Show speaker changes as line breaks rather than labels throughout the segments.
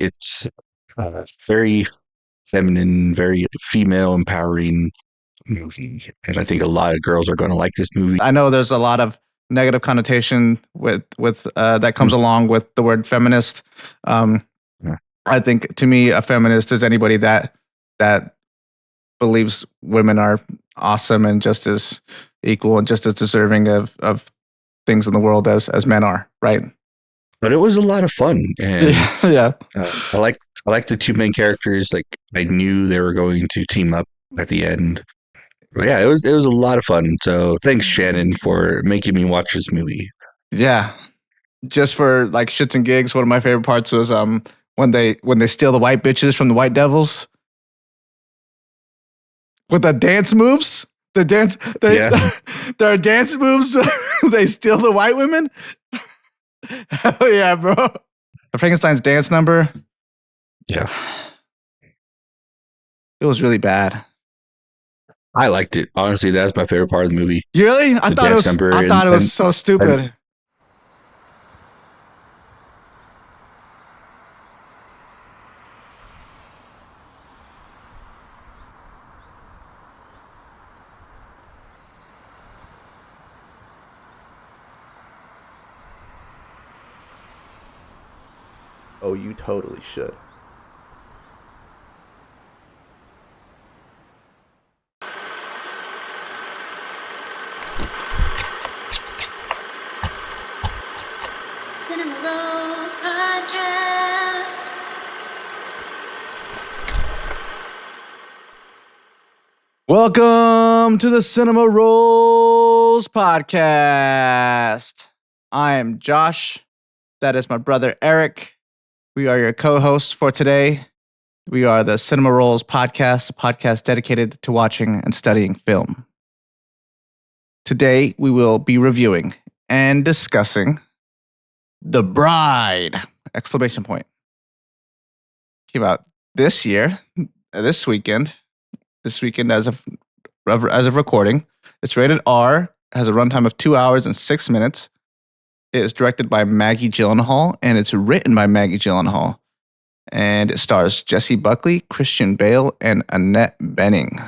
it's very feminine, very female empowering movie, and I think a lot of girls are going to like this movie.
I know there's a lot of negative connotation with that comes along with the word feminist.
Yeah.
I think to me, a feminist is anybody that believes women are awesome and just as equal and just as deserving of things in the world as men are, right?
But it was a lot of fun, and
Yeah.
I like the two main characters. Like I knew they were going to team up at the end. But yeah, it was a lot of fun. So thanks, Shannon, for making me watch this movie.
Yeah. Just for like shits and gigs, one of my favorite parts was when they steal the white bitches from the white devils with the dance moves. There are dance moves. They steal the white women. Hell yeah, bro! Frankenstein's dance number.
Yeah,
it was really bad.
I liked it. Honestly, that's my favorite part of the movie.
Really? I thought it was so stupid. Oh, you totally should.
Cinema Rolls Podcast.
Welcome to the Cinema Rolls Podcast. I am Josh. That is my brother Eric. We are your co-hosts for today. We are the Cinema Rolls Podcast, a podcast dedicated to watching and studying film. Today, we will be reviewing and discussing The Bride! Exclamation point. Came out this year, this weekend as of recording. It's rated R, has a runtime of 2 hours and 6 minutes. It is directed by Maggie Gyllenhaal, and it's written by Maggie Gyllenhaal. And it stars Jessie Buckley, Christian Bale, and Annette Bening.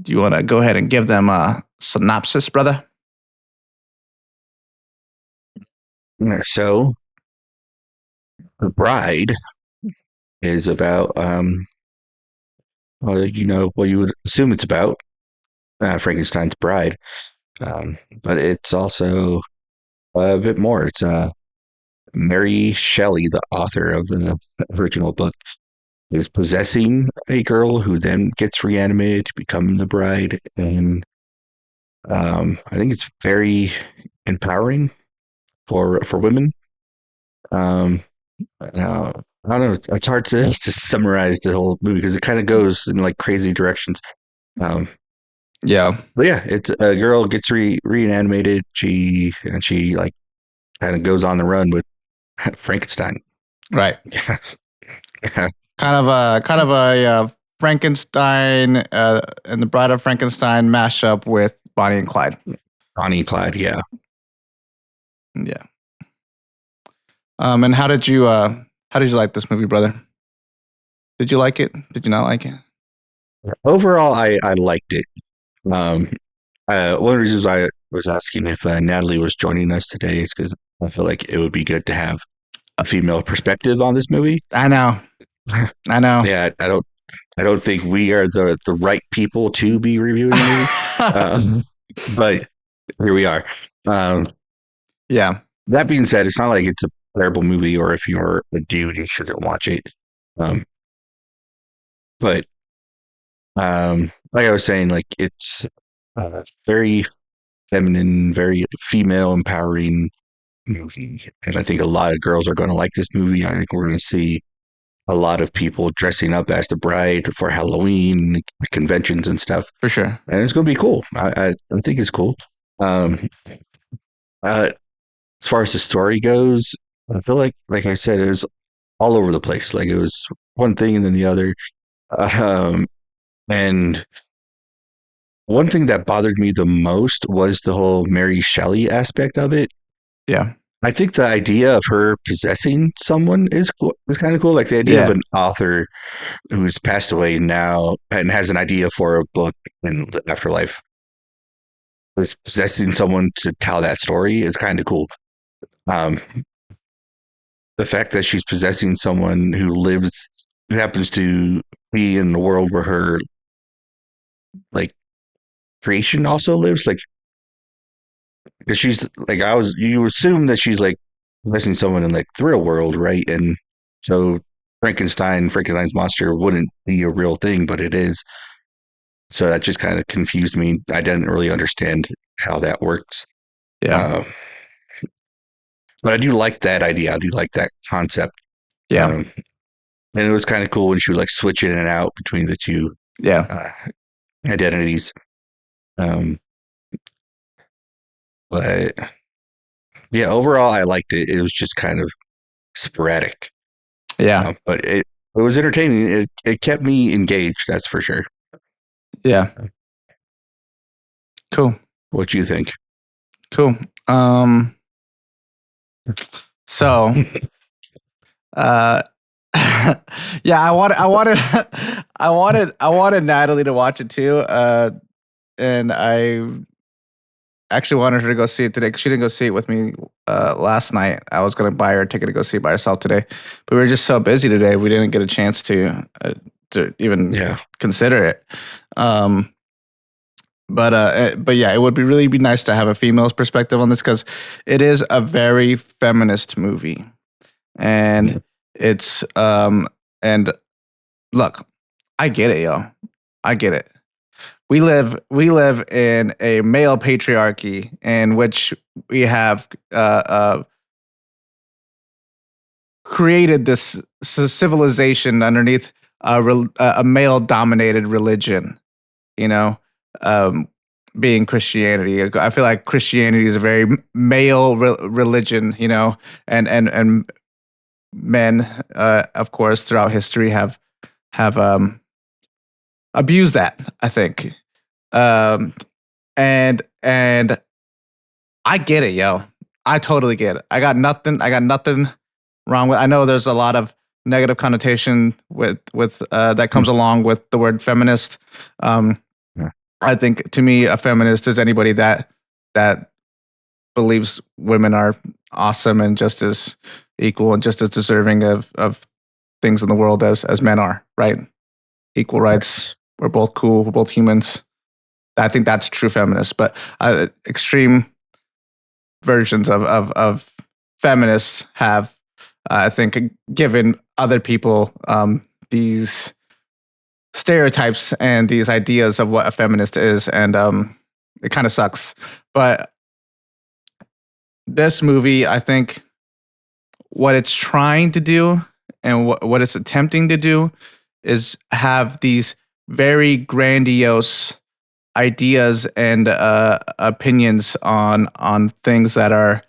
Do you want to go ahead and give them a synopsis, brother?
So, The Bride is about, well, you know what you would assume it's about, Frankenstein's bride. But it's also a bit more. It's Mary Shelley, the author of the original book, is possessing a girl who then gets reanimated to become the bride. And I think it's very empowering for women. I don't know. It's hard to summarize the whole movie because it kind of goes in like crazy directions.
Yeah.
But yeah, it's a girl gets reanimated. She like kind of goes on the run with Frankenstein.
Right. kind of a Frankenstein and the Bride of Frankenstein mashup with Bonnie and Clyde.
Bonnie and Clyde, yeah.
Yeah. And how did you like this movie, brother? Did you like it? Did you not like it?
Overall, I liked it. One of the reasons I was asking if Natalie was joining us today is because I feel like it would be good to have a female perspective on this movie.
I know.
Yeah, I don't think we are the right people to be reviewing the movie. But here we are.
Yeah.
That being said, it's not like it's a terrible movie, or if you're a dude, you shouldn't watch it. But like I was saying, like it's very feminine, very female empowering movie, and I think a lot of girls are going to like this movie. I think we're going to see a lot of people dressing up as the bride for Halloween conventions and stuff.
For sure,
and it's going to be cool. I think it's cool. As far as the story goes, I feel like I said, it was all over the place. Like it was one thing and then the other. And one thing that bothered me the most was the whole Mary Shelley aspect of it.
Yeah.
I think the idea of her possessing someone is cool, is kind of cool. Like the idea of
Yeah.
an author who's passed away now and has an idea for a book in the afterlife is possessing someone to tell that story is kind of cool. Um, the fact that she's possessing someone who happens to be in the world where her like creation also lives, like because she's like you assume that she's like possessing someone in like the real world, right? And so Frankenstein's monster wouldn't be a real thing, but it is. So that just kind of confused me. I didn't really understand how that works.
Yeah.
Uh, but I do like that idea. I do like that concept.
Yeah.
Um, and it was kind of cool when she would like switch in and out between the two
Yeah.
uh, identities. Um, but yeah, overall, I liked it. It was just kind of sporadic,
Yeah.
but it was entertaining. It kept me engaged. That's for sure.
Yeah. Cool.
What do you think?
Cool. So uh yeah, I wanted Natalie to watch it too. And I actually wanted her to go see it today because she didn't go see it with me last night. I was going to buy her a ticket to go see it by herself today, but we were just so busy today we didn't get a chance to even
Yeah.
consider it. But yeah, it would really be nice to have a female's perspective on this because it is a very feminist movie, and it's and look, I get it, yo, I get it. We live in a male patriarchy in which we have created this civilization underneath a male dominated religion, you know, being Christianity. I feel like Christianity is a very male religion, you know, and men, of course, throughout history have abused that, I think. And I get it, yo. I totally get it. I got nothing wrong with. I know there's a lot of negative connotation with that comes along with the word feminist.
Yeah.
I think to me, a feminist is anybody that believes women are awesome and just as equal and just as deserving of things in the world as men are, right? Equal rights. We're both cool. We're both humans. I think that's true feminist. But extreme versions of feminists have, I think, given other people these stereotypes and these ideas of what a feminist is, and it kind of sucks. But this movie, I think, what it's trying to do and what it's attempting to do is have these very grandiose ideas and opinions on things that are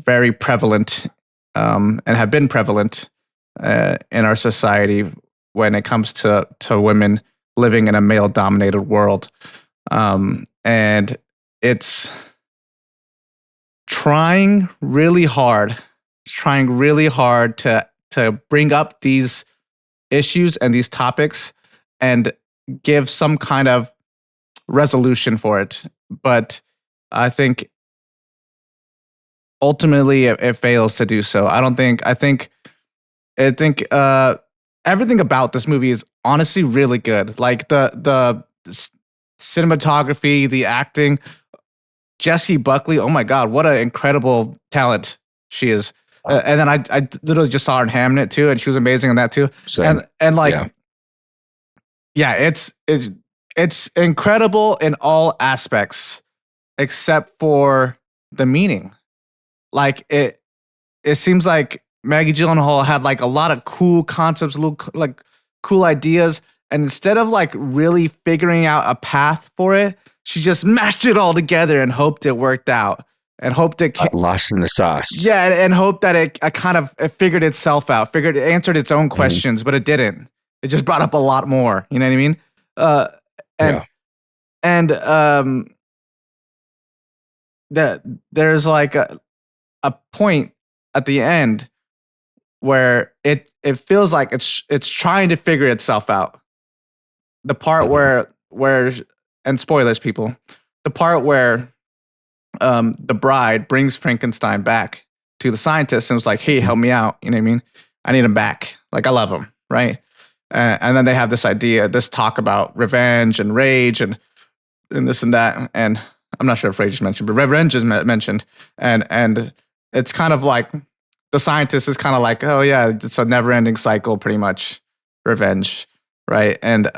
very prevalent and have been prevalent in our society when it comes to women living in a male dominated world, and it's trying really hard to bring up these issues and these topics and give some kind of resolution for it. But I think ultimately it fails to do so. I think everything about this movie is honestly really good. Like the cinematography, the acting. Jessie Buckley, oh my God, what an incredible talent she is. And then I literally just saw her in Hamnet too, and she was amazing in that too.
Same.
And like, yeah, it's incredible in all aspects except for the meaning. Like it seems like Maggie Gyllenhaal had like a lot of cool concepts, like cool ideas, and instead of like really figuring out a path for it, she just mashed it all together and hoped it worked out, and hoped it
Lost in the sauce.
Yeah, and hoped that it figured itself out, it answered its own questions, but it didn't. It just brought up a lot more. You know what I mean? And that there's like a point at the end where it feels like it's trying to figure itself out. The part where and spoilers, people, the part where the bride brings Frankenstein back to the scientist and was like, "Hey, help me out." You know what I mean? I need him back. Like, I love him, right? And then they have this idea, this talk about revenge and rage and this and that. And I'm not sure if rage is mentioned, but revenge is mentioned. And it's kind of like the scientist is kind of like, "Oh yeah, it's a never-ending cycle, pretty much, revenge, right?" And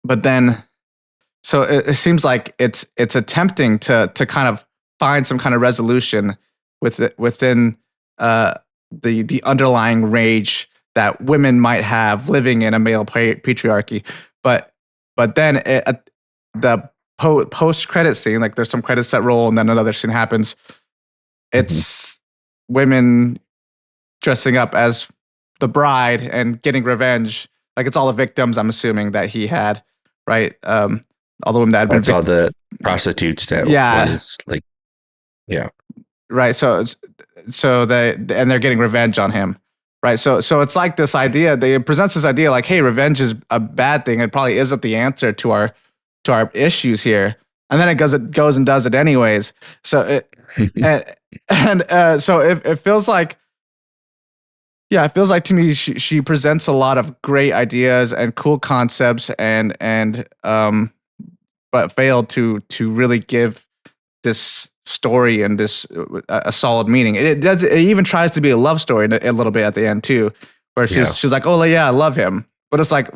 but then, so it seems like it's attempting to kind of find some kind of resolution within the underlying rage that women might have living in a male patriarchy. But then the post credit scene, like there's some credits that roll and then another scene happens. It's women dressing up as the bride and getting revenge. Like, it's all the victims, I'm assuming, that he had, right? All the women that had been
It's all the prostitutes that was like, yeah.
Right. So they're getting revenge on him. Right. So it's like this idea, it presents this idea like, hey, revenge is a bad thing. It probably isn't the answer to our issues here. And then it goes and does it anyways. So so it feels like, yeah, it feels like to me she presents a lot of great ideas and cool concepts and but failed to really give this story and this a solid meaning. It even tries to be a love story a little bit at the end too, where she's like, "Oh yeah, I love him," but it's like,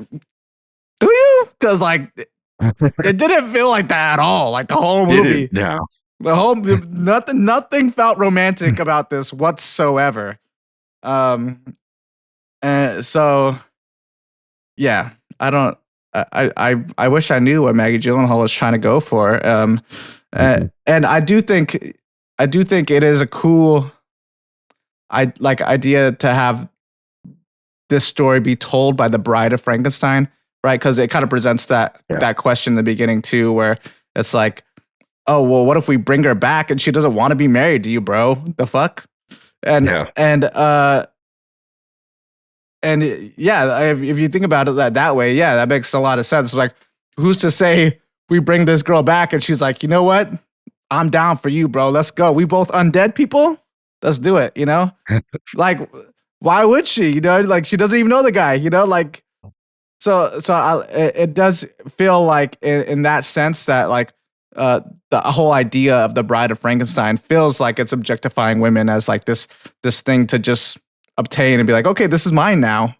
do you? Because like it didn't feel like that at all. Like the whole movie,
no,
the whole nothing felt romantic about this whatsoever. And so yeah, I don't. I wish I knew what Maggie Gyllenhaal was trying to go for. And I do think it is a cool idea to have this story be told by the bride of Frankenstein, right? Because it kind of presents that question in the beginning too, where it's like, oh well, what if we bring her back and she doesn't want to be married to you, bro? The fuck? And if you think about it that way, yeah, that makes a lot of sense. Like, who's to say we bring this girl back and she's like, you know what? I'm down for you, bro. Let's go. We both undead people. Let's do it. You know, like, why would she? You know, like she doesn't even know the guy. You know, like, it does feel like in that sense that like the whole idea of the Bride of Frankenstein feels like it's objectifying women as like this thing to just obtain and be like, okay, this is mine now.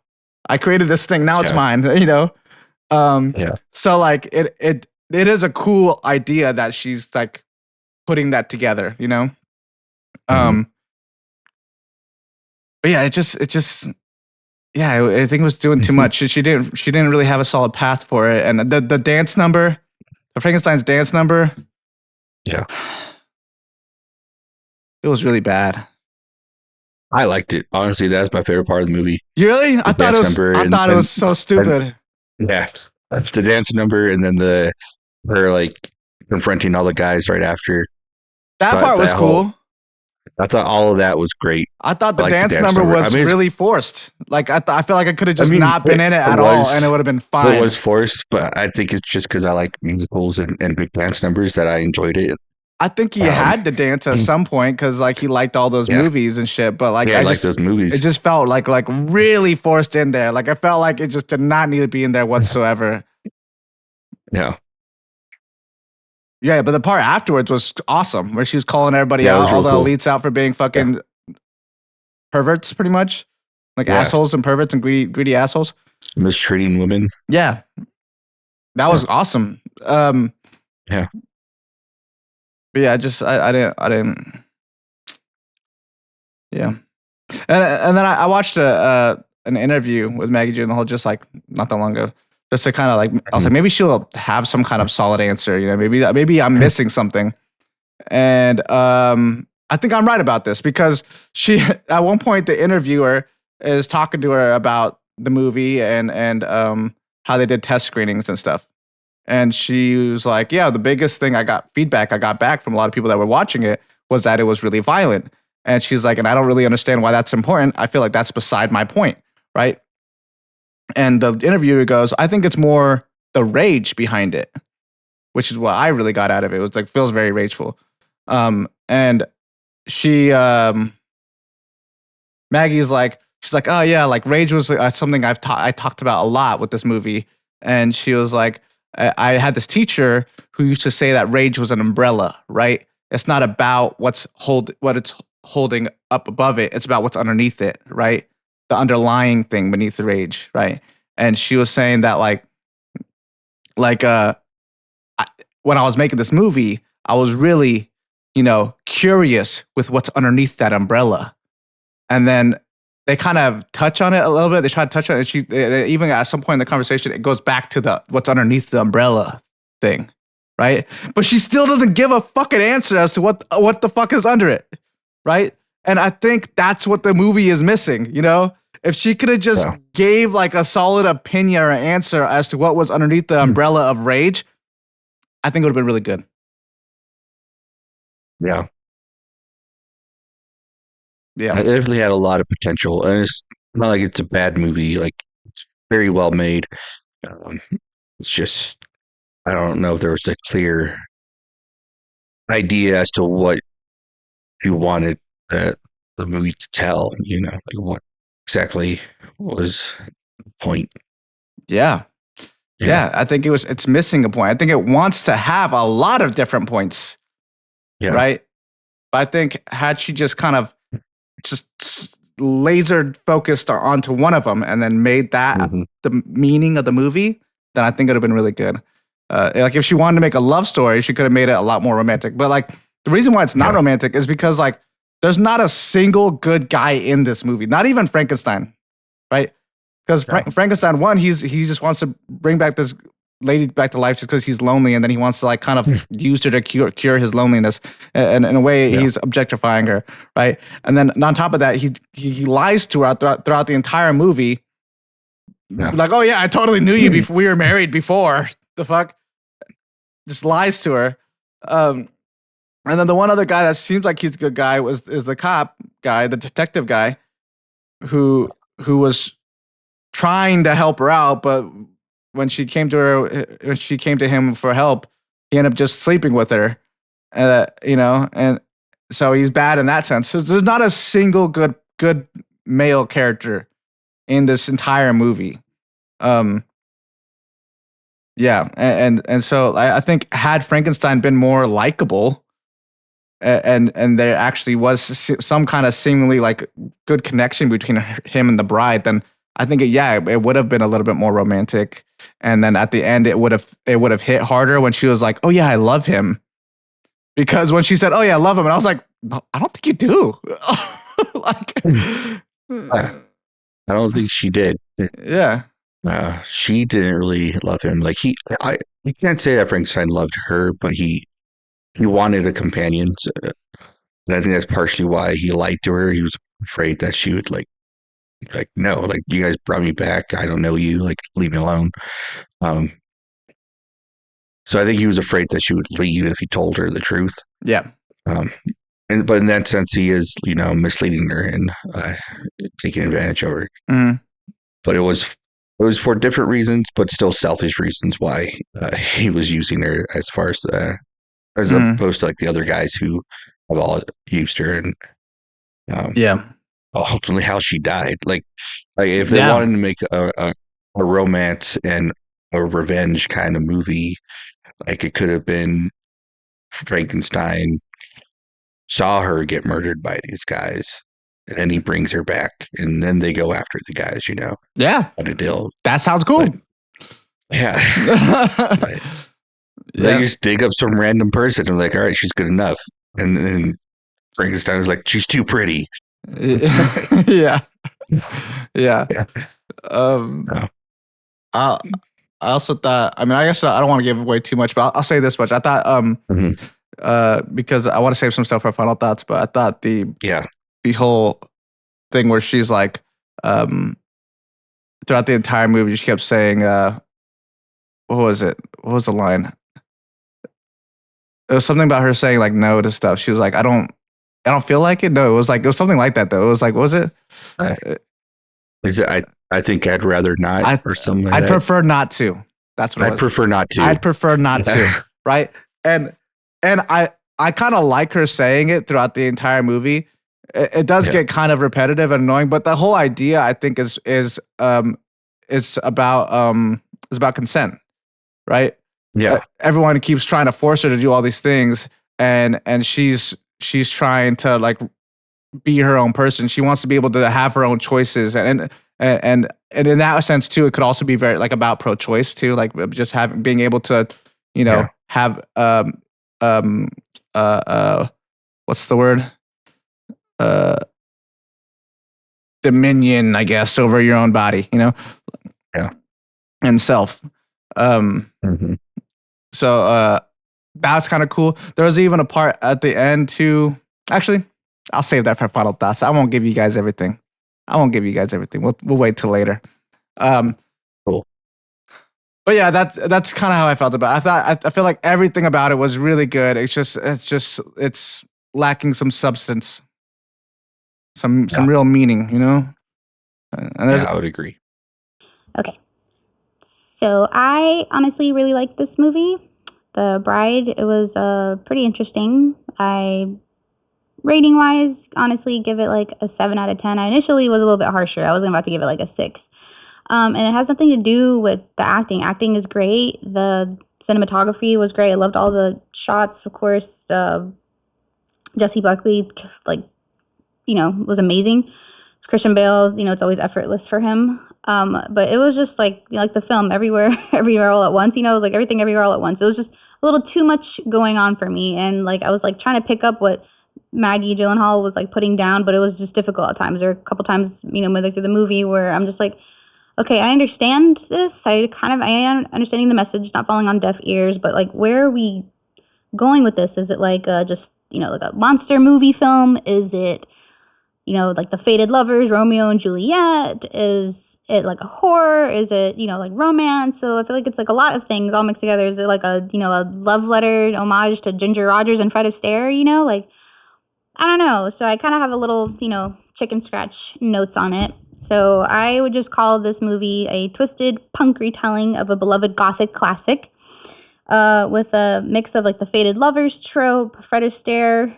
I created this thing. Now it's mine. You know. So like it is a cool idea that she's like putting that together, you know? But yeah, it just yeah, I think it was doing too much. She didn't really have a solid path for it. And the dance number, the Frankenstein's dance number,
yeah,
it was really bad.
I liked it. Honestly, that's my favorite part of the movie.
You really? I thought it was so stupid.
Yeah. That's the dance number and then her like confronting all the guys right after.
That part was cool.
I thought all of that was great.
I thought the dance number was really forced. Like I feel like I could have just not been in it at all, and it would have been fine.
It was forced, but I think it's just because I like musicals and big dance numbers that I enjoyed it.
I think he had to dance at some point because like he liked all those movies and shit. But like I
like those movies.
It just felt like really forced in there. Like I felt like it just did not need to be in there whatsoever.
Yeah.
Yeah, but the part afterwards was awesome, where she was calling everybody out, all the elites out for being fucking perverts, pretty much, like assholes and perverts and greedy assholes,
mistreating women.
Yeah, that was awesome.
Yeah,
but yeah, I didn't. Yeah, and then I watched an interview with Maggie Gyllenhaal just like not that long ago. Just to kind of like, I was like, maybe she'll have some kind of solid answer, you know, maybe I'm missing something. And I think I'm right about this because she, at one point, the interviewer is talking to her about the movie and how they did test screenings and stuff. And she was like, yeah, the biggest thing feedback I got back from a lot of people that were watching it was that it was really violent. And she's like, and I don't really understand why that's important. I feel like that's beside my point, right? And the interviewer goes, I think it's more the rage behind it, which is what I really got out of it. It was like, feels very rageful. And she, Maggie's like, she's like, oh yeah, like rage was something I talked about a lot with this movie. And she was like, I had this teacher who used to say that rage was an umbrella, right? It's not about what it's holding up above it. It's about what's underneath it, right? The underlying thing beneath the rage, right? And she was saying that when I was making this movie, I was really, curious with what's underneath that umbrella. And then they kind of touch on it a little bit. They try to touch on it. They even at some point in the conversation, it goes back to the what's underneath the umbrella thing, right? But she still doesn't give a fucking answer as to what the fuck is under it, right? And I think that's what the movie is missing, If she could have just gave like a solid opinion or answer as to what was underneath the umbrella of rage, I think it would have been really good.
Yeah.
Yeah.
It definitely had a lot of potential. And it's not like it's a bad movie. Like, it's very well made. It's just, I don't know if there was a clear idea as to what you wanted the movie to tell, like what exactly was the point.
Yeah. Yeah, I think it's missing a point. I think it wants to have a lot of different points.
Yeah.
Right? But I think had she just kind of just laser focused onto one of them and then made that the meaning of the movie, then I think it would have been really good. Like if she wanted to make a love story, she could have made it a lot more romantic. But like the reason why it's not romantic is because like there's not a single good guy in this movie, not even Frankenstein, right? Because Frankenstein, one, he just wants to bring back this lady back to life just because he's lonely, and then he wants to like kind of use her to cure his loneliness. And in a way, he's objectifying her, right? And then on top of that, he lies to her throughout the entire movie. Yeah. Like, oh yeah, I totally knew you before we were married before. The fuck? Just lies to her. And then the one other guy that seems like he's a good guy is the cop guy, the detective guy, who was trying to help her out, but when she came to him for help, he ended up just sleeping with her, and so he's bad in that sense. So there's not a single good male character in this entire movie. Yeah, and so I think had Frankenstein been more likable, and there actually was some kind of seemingly like good connection between him and the bride, then I think it would have been a little bit more romantic. And then at the end, it would have hit harder when she was like, "Oh yeah, I love him," because when she said, "Oh yeah, I love him," and I was like, no, "I don't think you do."
I don't think she did.
Yeah.
She didn't really love him. Like you can't say that Frankenstein loved her, but he wanted a companion. So, and I think that's partially why he lied to her. He was afraid that she would like no, like you guys brought me back. I don't know you. Like leave me alone. So I think he was afraid that she would leave if he told her the truth.
Yeah.
But in that sense, he is misleading her and taking advantage of her.
Mm-hmm.
But it was for different reasons, but still selfish reasons why he was using her as far as opposed to like the other guys who have all used her and ultimately how she died. Like if they wanted to make a romance and a revenge kind of movie, like it could have been Frankenstein saw her get murdered by these guys, and then he brings her back, and then they go after the guys.
Yeah,
on a deal.
That sounds cool.
But, yeah. Right. They just dig up some random person and like, all right, she's good enough, and then Frankenstein was like, she's too pretty.
Yeah. I also thought, I guess I don't want to give away too much, but I'll say this much. I thought, because I want to save some stuff for final thoughts, but I thought the whole thing where she's like, throughout the entire movie, she kept saying, what was it? What was the line? It was something about her saying like no to stuff. She was like, I don't feel like it. No, it was something like that though. It was like, what was it?
Is it? I think I'd rather not, or something like
I'd
that.
prefer not to. That's what it was.
I'd prefer not to.
I'd prefer not to. Right. And I kind of like her saying it throughout the entire movie. It does get kind of repetitive and annoying, but the whole idea I think is about consent, right?
Yeah.
Everyone keeps trying to force her to do all these things, and she's trying to like be her own person. She wants to be able to have her own choices, and in that sense too, it could also be very like about pro-choice too, like just being able to, have what's the word? Dominion, I guess, over your own body,
Yeah.
and self. So that's kind of cool. There was even a part at the end too. Actually, I'll save that for final thoughts. I won't give you guys everything. We'll wait till later.
Cool.
But yeah, that's kind of how I felt about it. I feel like everything about it was really good. It's lacking some substance, some real meaning, And
I would agree.
Okay. So I honestly really liked this movie, The Bride. It was pretty interesting. Rating-wise, honestly, give it like a 7 out of 10. I initially was a little bit harsher. I wasn't about to give it like a 6. And it has nothing to do with the acting. Acting is great. The cinematography was great. I loved all the shots, of course. Jessie Buckley, was amazing. Christian Bale, it's always effortless for him. But it was just like the film everywhere all at once. It was like everything everywhere all at once. It was just a little too much going on for me, and like I was like trying to pick up what Maggie Gyllenhaal was like putting down, but it was just difficult at times. There were a couple times, midway through the movie where I'm just like, okay, I understand this. I am understanding the message, not falling on deaf ears, but like, where are we going with this? Is it like just like a monster movie film? Is it like The Fated Lovers, Romeo and Juliet? Is it like a horror? Is it, like romance? So I feel like it's like a lot of things all mixed together. Is it like a love letter homage to Ginger Rogers and Fred Astaire? Like, I don't know. So I kind of have a little, chicken scratch notes on it. So I would just call this movie a twisted punk retelling of a beloved gothic classic. With a mix of like the Fated Lovers trope, Fred Astaire,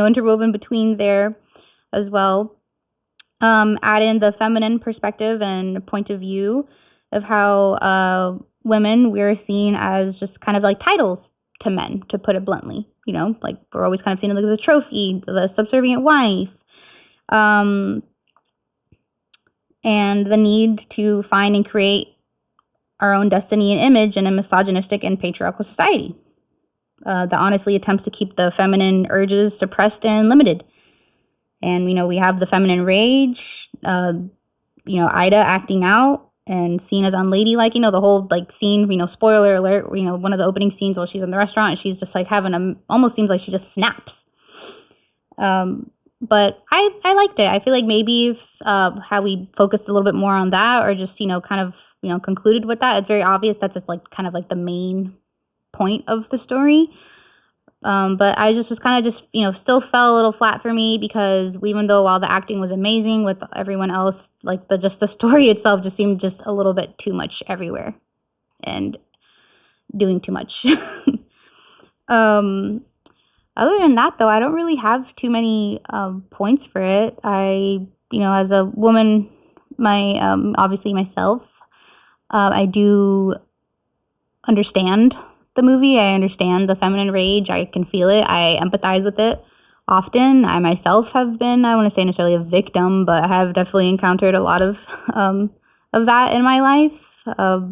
interwoven between there as well. Add in the feminine perspective and point of view of how women, we're seen as just kind of like titles to men, to put it bluntly. Like we're always kind of seen as like the trophy, the subservient wife, and the need to find and create our own destiny and image in a misogynistic and patriarchal society that honestly attempts to keep the feminine urges suppressed and limited. And, we have the feminine rage, Ida acting out and seen as unladylike, the whole like scene, spoiler alert, one of the opening scenes while she's in the restaurant and she's just like almost seems like she just snaps. But I liked it. I feel like maybe if how we focused a little bit more on that, or just, kind of, concluded with that, it's very obvious that's just like kind of like the main point of the story. But I just was kind of just, still fell a little flat for me because even though while the acting was amazing with everyone else, like the story itself just seemed just a little bit too much everywhere and doing too much. Other than that, though, I don't really have too many points for it. As a woman, obviously myself, I do understand the movie. I understand the feminine rage. I can feel it. I empathize with it often. I myself have been, I want to say necessarily a victim, but I have definitely encountered a lot of that in my life,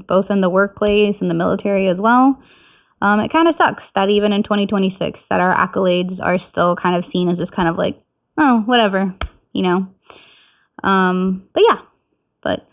both in the workplace and the military as well. It kind of sucks that even in 2026 that our accolades are still kind of seen as just kind of like, oh, whatever, But yeah, but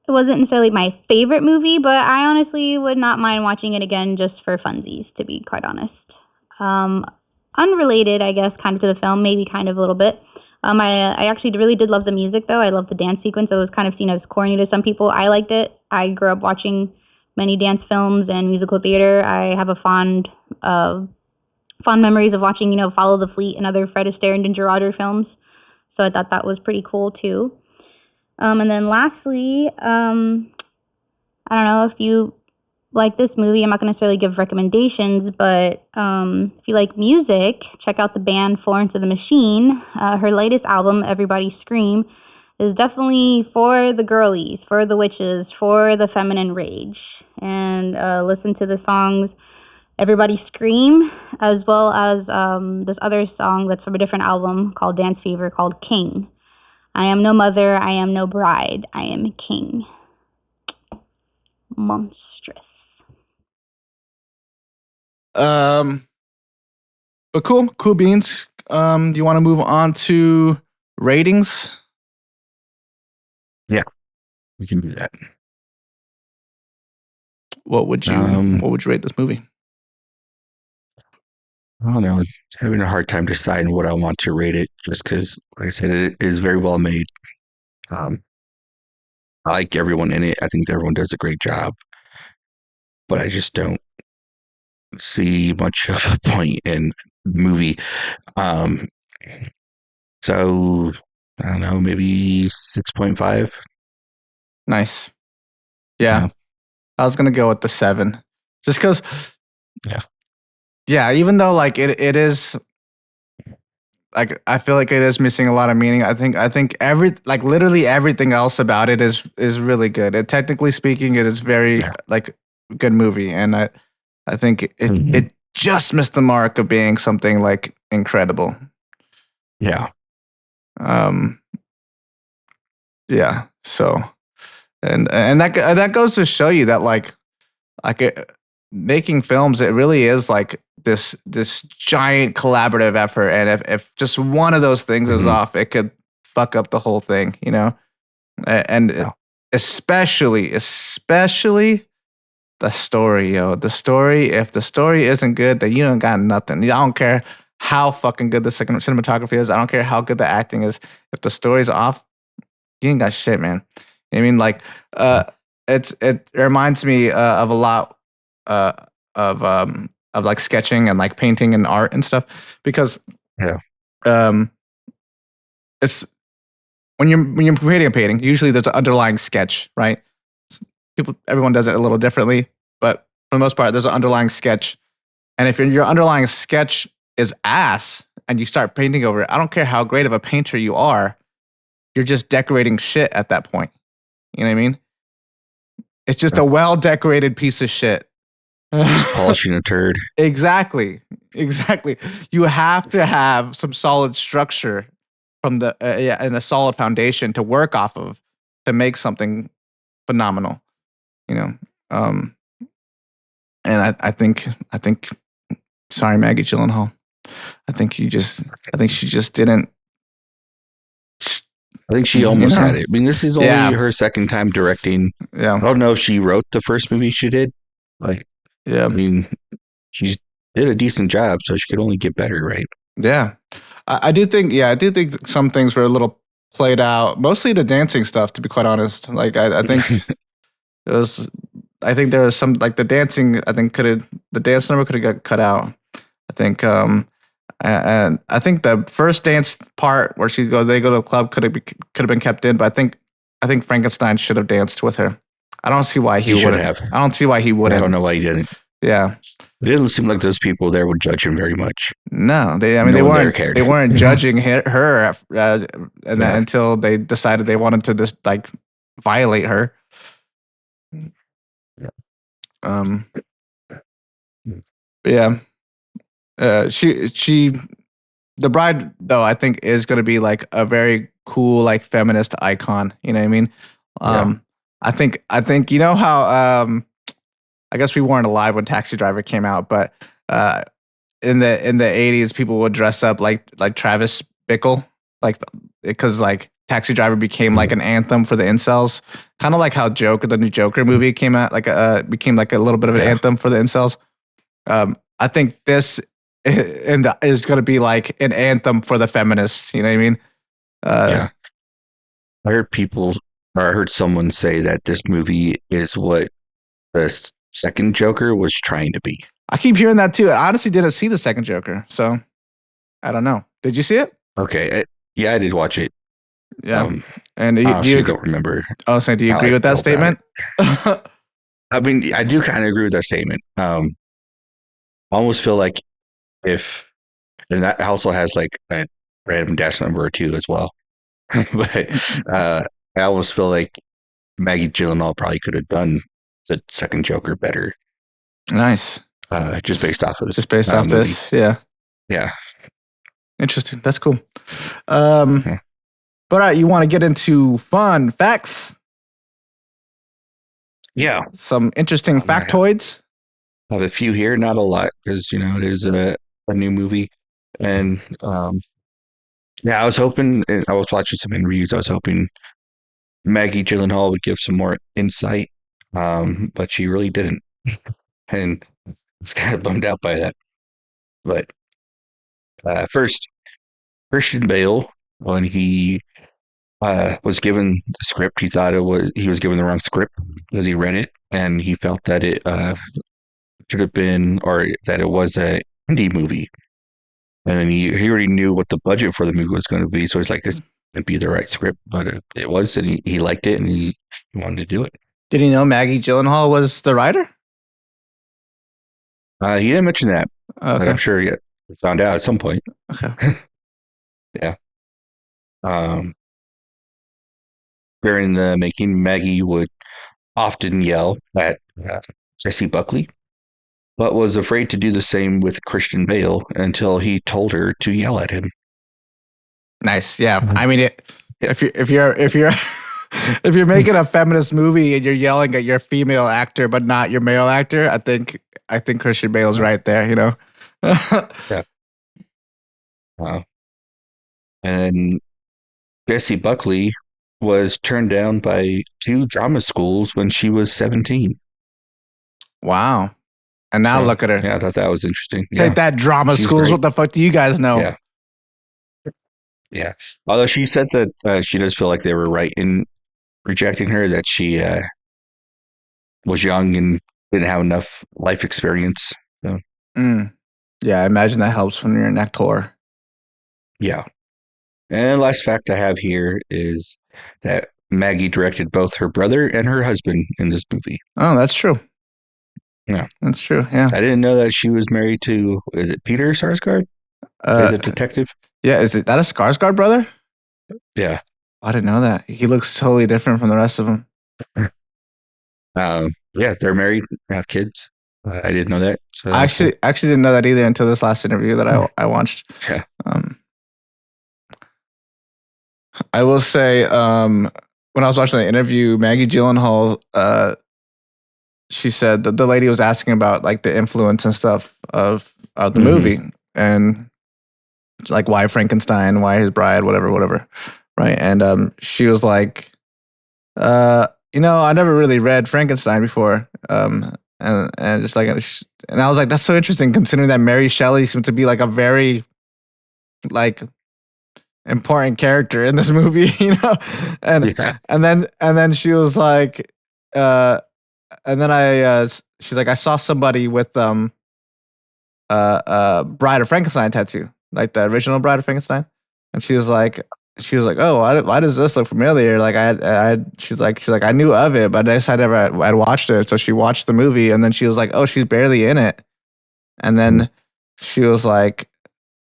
it wasn't necessarily my favorite movie, but I honestly would not mind watching it again just for funsies, to be quite honest. Unrelated, I guess, kind of to the film, maybe kind of a little bit. I actually really did love the music, though. I love the dance sequence. It was kind of seen as corny to some people. I liked it. I grew up watching many dance films and musical theater. I have a fond fond memories of watching, Follow the Fleet and other Fred Astaire and Ginger Rogers films. So I thought that was pretty cool too. And then lastly, I don't know if you like this movie. I'm not going to necessarily give recommendations, but if you like music, check out the band Florence and the Machine. Her latest album, Everybody Scream, is definitely for the girlies, for the witches, for the feminine rage. And listen to the songs Everybody Scream, as well as this other song that's from a different album called Dance Fever, called King. I am no mother, I am no bride, I am a king. Monstrous.
But cool beans. Do you want to move on to ratings?
Yeah, we can do that.
What would you rate this movie?
I don't know. Having a hard time deciding what I want to rate it, just because, like I said, it is very well made. I like everyone in it. I think everyone does a great job, but I just don't see much of a point in the movie. So I don't know, maybe 6.5.
Nice. Yeah. I was gonna go with the 7, just because. Yeah. Even though like it is, like I feel like it is missing a lot of meaning. I think literally everything else about it is really good. Technically speaking, it is very like good movie, and I think it just missed the mark of being something like incredible.
Yeah.
Yeah. So, and that goes to show you that like making films, it really is like this giant collaborative effort, and if just one of those things is off, it could fuck up the whole thing, and especially the story, the story. If the story isn't good, then you don't got nothing. I don't care how fucking good the cinematography is. I don't care how good the acting is. If the story's off, you ain't got shit, man. I mean, like, it reminds me of a lot of like sketching and like painting and art and stuff, because it's when you're creating a painting, usually there's an underlying sketch, right? Everyone does it a little differently, but for the most part, there's an underlying sketch. And if your underlying sketch is ass and you start painting over it, I don't care how great of a painter you are, you're just decorating shit at that point. You know what I mean? It's just a well-decorated piece of shit.
Just polishing a turd.
Exactly. You have to have some solid structure from and a solid foundation to work off of to make something phenomenal. And I think sorry, Maggie Gyllenhaal, I think she just didn't.
I think she almost had it. I mean, this is only her second time directing.
Yeah.
I don't know if she wrote the first movie she did. Like, I mean, she did a decent job, so she could only get better, right?
Yeah. I do think some things were a little played out. Mostly the dancing stuff, to be quite honest. Like, I think there was some, like, the dancing, I think the dance number could have got cut out. I think, and I think the first dance part where they go to the club could have been kept in, but I think Frankenstein should have danced with her. I don't see why he wouldn't have. I don't see why he wouldn't.
I don't know why he didn't.
Yeah.
It didn't seem like those people there would judge him very much.
No, they weren't judging her until they decided they wanted to just like violate her. Yeah. The bride, though, I think is going to be like a very cool, like, feminist icon. You know what I mean? I think you know how I guess we weren't alive when Taxi Driver came out, but in the 80s, people would dress up like Travis Bickle, like, because like Taxi Driver became like an anthem for the incels, kind of like how the new Joker movie came out, like became like a little bit of an anthem for the incels. I think this is going to be like an anthem for the feminists. You know what I mean?
I heard someone say that this movie is what the second Joker was trying to be.
I keep hearing that too. I honestly didn't see the second Joker, so I don't know. Did you see it?
Okay, yeah, I did watch it.
Yeah. And do
I
you
honestly
agree?
don't remember.
Oh, so do you
how
agree
I
with that
feel about
statement?
I mean, I do kind of agree with that statement. I almost feel like if and that household has like a random dash number or two as well, but I almost feel like Maggie Gyllenhaal probably could have done the second Joker better,
Nice.
just based off of this
Just based off
movie.
this, yeah.
Yeah.
Interesting. That's cool. But all right, you want to get into fun facts?
Yeah.
Some interesting factoids?
I have a few here, not a lot, because it is a new movie, and yeah, I was hoping. I was watching some interviews. I was hoping Maggie Gyllenhaal would give some more insight, but she really didn't, and I was kind of bummed out by that. But first, Christian Bale, when he was given the script, he thought he was given the wrong script because he read it and he felt that it should have been, or that it was a indie movie. And then he already knew what the budget for the movie was going to be, so he's like, this would be the right script, but it was, and he liked it, and he wanted to do it.
Did you know Maggie Gyllenhaal was the writer?
He didn't mention that,
Okay.
but I'm sure he found out at some point.
Okay.
Yeah. During the making, Maggie would often yell at Jessie Buckley, but was afraid to do the same with Christian Bale until he told her to yell at him.
Nice. Yeah. I mean, if you're if you're making a feminist movie and you're yelling at your female actor but not your male actor, I think Christian Bale's right there.
Yeah. And Jessie Buckley was turned down by 2 drama schools when she was 17.
Wow. And now look at her.
Yeah, I thought that was interesting.
Take that, drama schools. Great. What the fuck do you guys know?
Yeah. Yeah. Although she said that she does feel like they were right in rejecting her, that she was young and didn't have enough life experience. So.
Yeah, I imagine that helps when you're an actor.
Yeah. And last fact I have here is that Maggie directed both her brother and her husband in this movie.
Oh, that's true.
Yeah.
That's true, yeah.
I didn't know that she was married to, is it Peter Sarsgaard? The detective?
Yeah, is that a Skarsgård brother?
Yeah.
I didn't know that. He looks totally different from the rest of them.
Yeah, they're married, have kids. I didn't know that. So
I actually didn't know that either until this last interview that I watched.
Yeah.
I will say, when I was watching the interview, Maggie Gyllenhaal, she said that the lady was asking about like the influence and stuff of the movie, and like why Frankenstein, why his bride, whatever, right? And she was like, I never really read Frankenstein before, and just like, and I was like, that's so interesting considering that Mary Shelley seemed to be like a very like important character in this movie, and then she was like, and then she's like, I saw somebody with Bride of Frankenstein tattoo, like the original Bride of Frankenstein, and she was like, oh, why does this look familiar? Like she's like, I knew of it, but I just I'd watched it. So she watched the movie, and then she was like, oh, she's barely in it, and then she was like,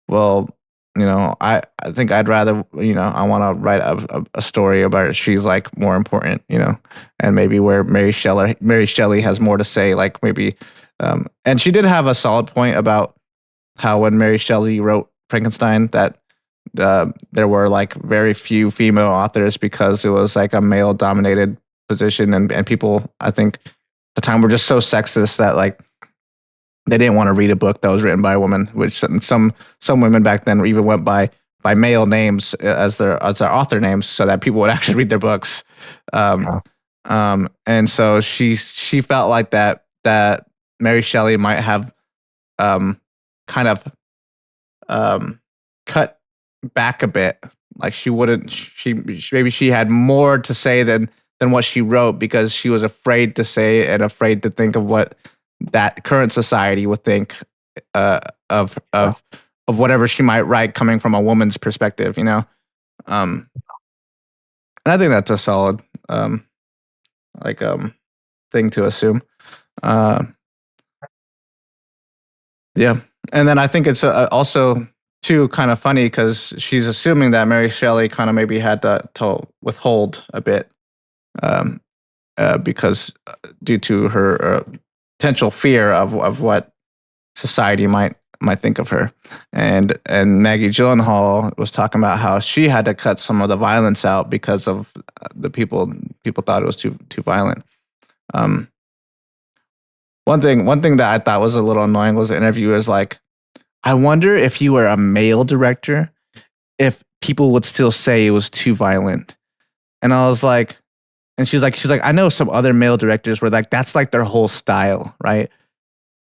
well, I think I'd rather, I want to write a story about her. She's like more important, and maybe where Mary Shelley has more to say, like maybe, and she did have a solid point about how when Mary Shelley wrote Frankenstein that there were like very few female authors because it was like a male dominated position, and people, I think at the time were just so sexist that like they didn't want to read a book that was written by a woman, which some women back then even went by male names as their author names, so that people would actually read their books. And so she felt like that Mary Shelley might have kind of cut back a bit, like maybe she had more to say than what she wrote because she was afraid to say it and afraid to think of what that current society would think of whatever she might write coming from a woman's perspective, you know. And I think that's a solid like thing to assume. Yeah, and then I think it's also too kind of funny because she's assuming that Mary Shelley kind of maybe had to withhold a bit because due to her potential fear of what society might think of her, and Maggie Gyllenhaal was talking about how she had to cut some of the violence out because of the people thought it was too violent. One thing that I thought was a little annoying was the interviewer's like, I wonder if you were a male director, if people would still say it was too violent. And I was like, and she's like, I know some other male directors where like that's like their whole style, right?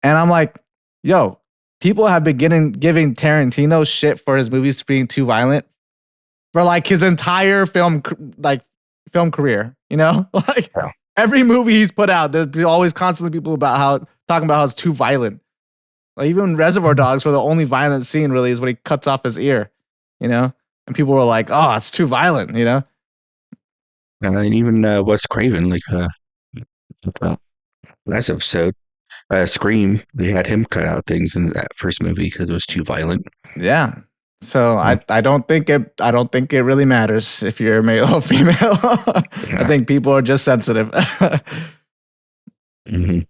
And I'm like, yo, people have been giving Tarantino shit for his movies being too violent for like his entire film career, you know? Like every movie he's put out, there's always constantly people talking about how it's too violent. Like even Reservoir Dogs, where the only violent scene really is when he cuts off his ear, you know? And people were like, oh, it's too violent, you know?
And even Wes Craven, like last episode, Scream, they had him cut out things in that first movie because it was too violent.
Yeah. So I don't think it really matters if you're male or female. I think people are just sensitive.
Mm-hmm.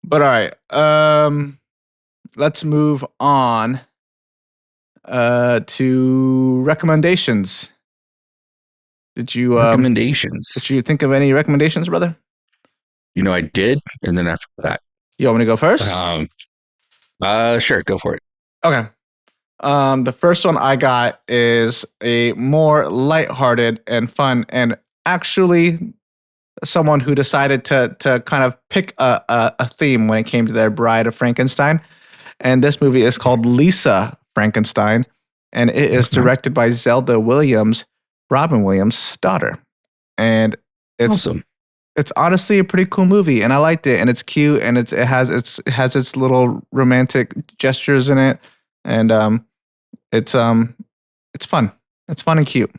But all right. Let's move on to recommendations. Did you
recommendations?
Did you think of any recommendations, brother?
You know, I did, and then after that,
you want me to go first?
Sure, go for it.
Okay. The first one I got is a more lighthearted and fun, and actually someone who decided to kind of pick a theme when it came to their Bride of Frankenstein. And this movie is called Lisa Frankenstein, and it is directed by Zelda Williams, Robin Williams' daughter. And it's
awesome.
It's honestly a pretty cool movie, and I liked it, and it's cute, and it has its little romantic gestures in it, and it's fun. It's fun and cute,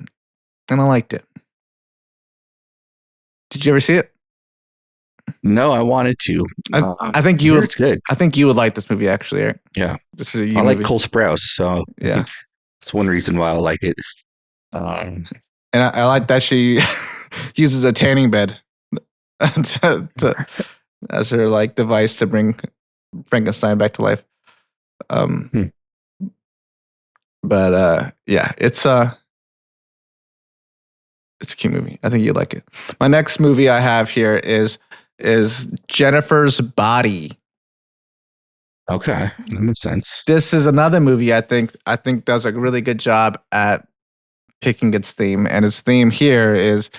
and I liked it. Did you ever see it?
No, I wanted to.
I think you would.
It's good.
I think you would like this movie, actually, Eric.
Yeah,
this is
I like Cole Sprouse, so yeah, I think that's one reason why I like it.
And I like that she uses a tanning bed as her like device to bring Frankenstein back to life. But yeah, it's a cute movie. I think you'd like it. My next movie I have here is Jennifer's Body.
Okay, that makes sense.
This is another movie I think does a really good job at picking its theme, and its theme here is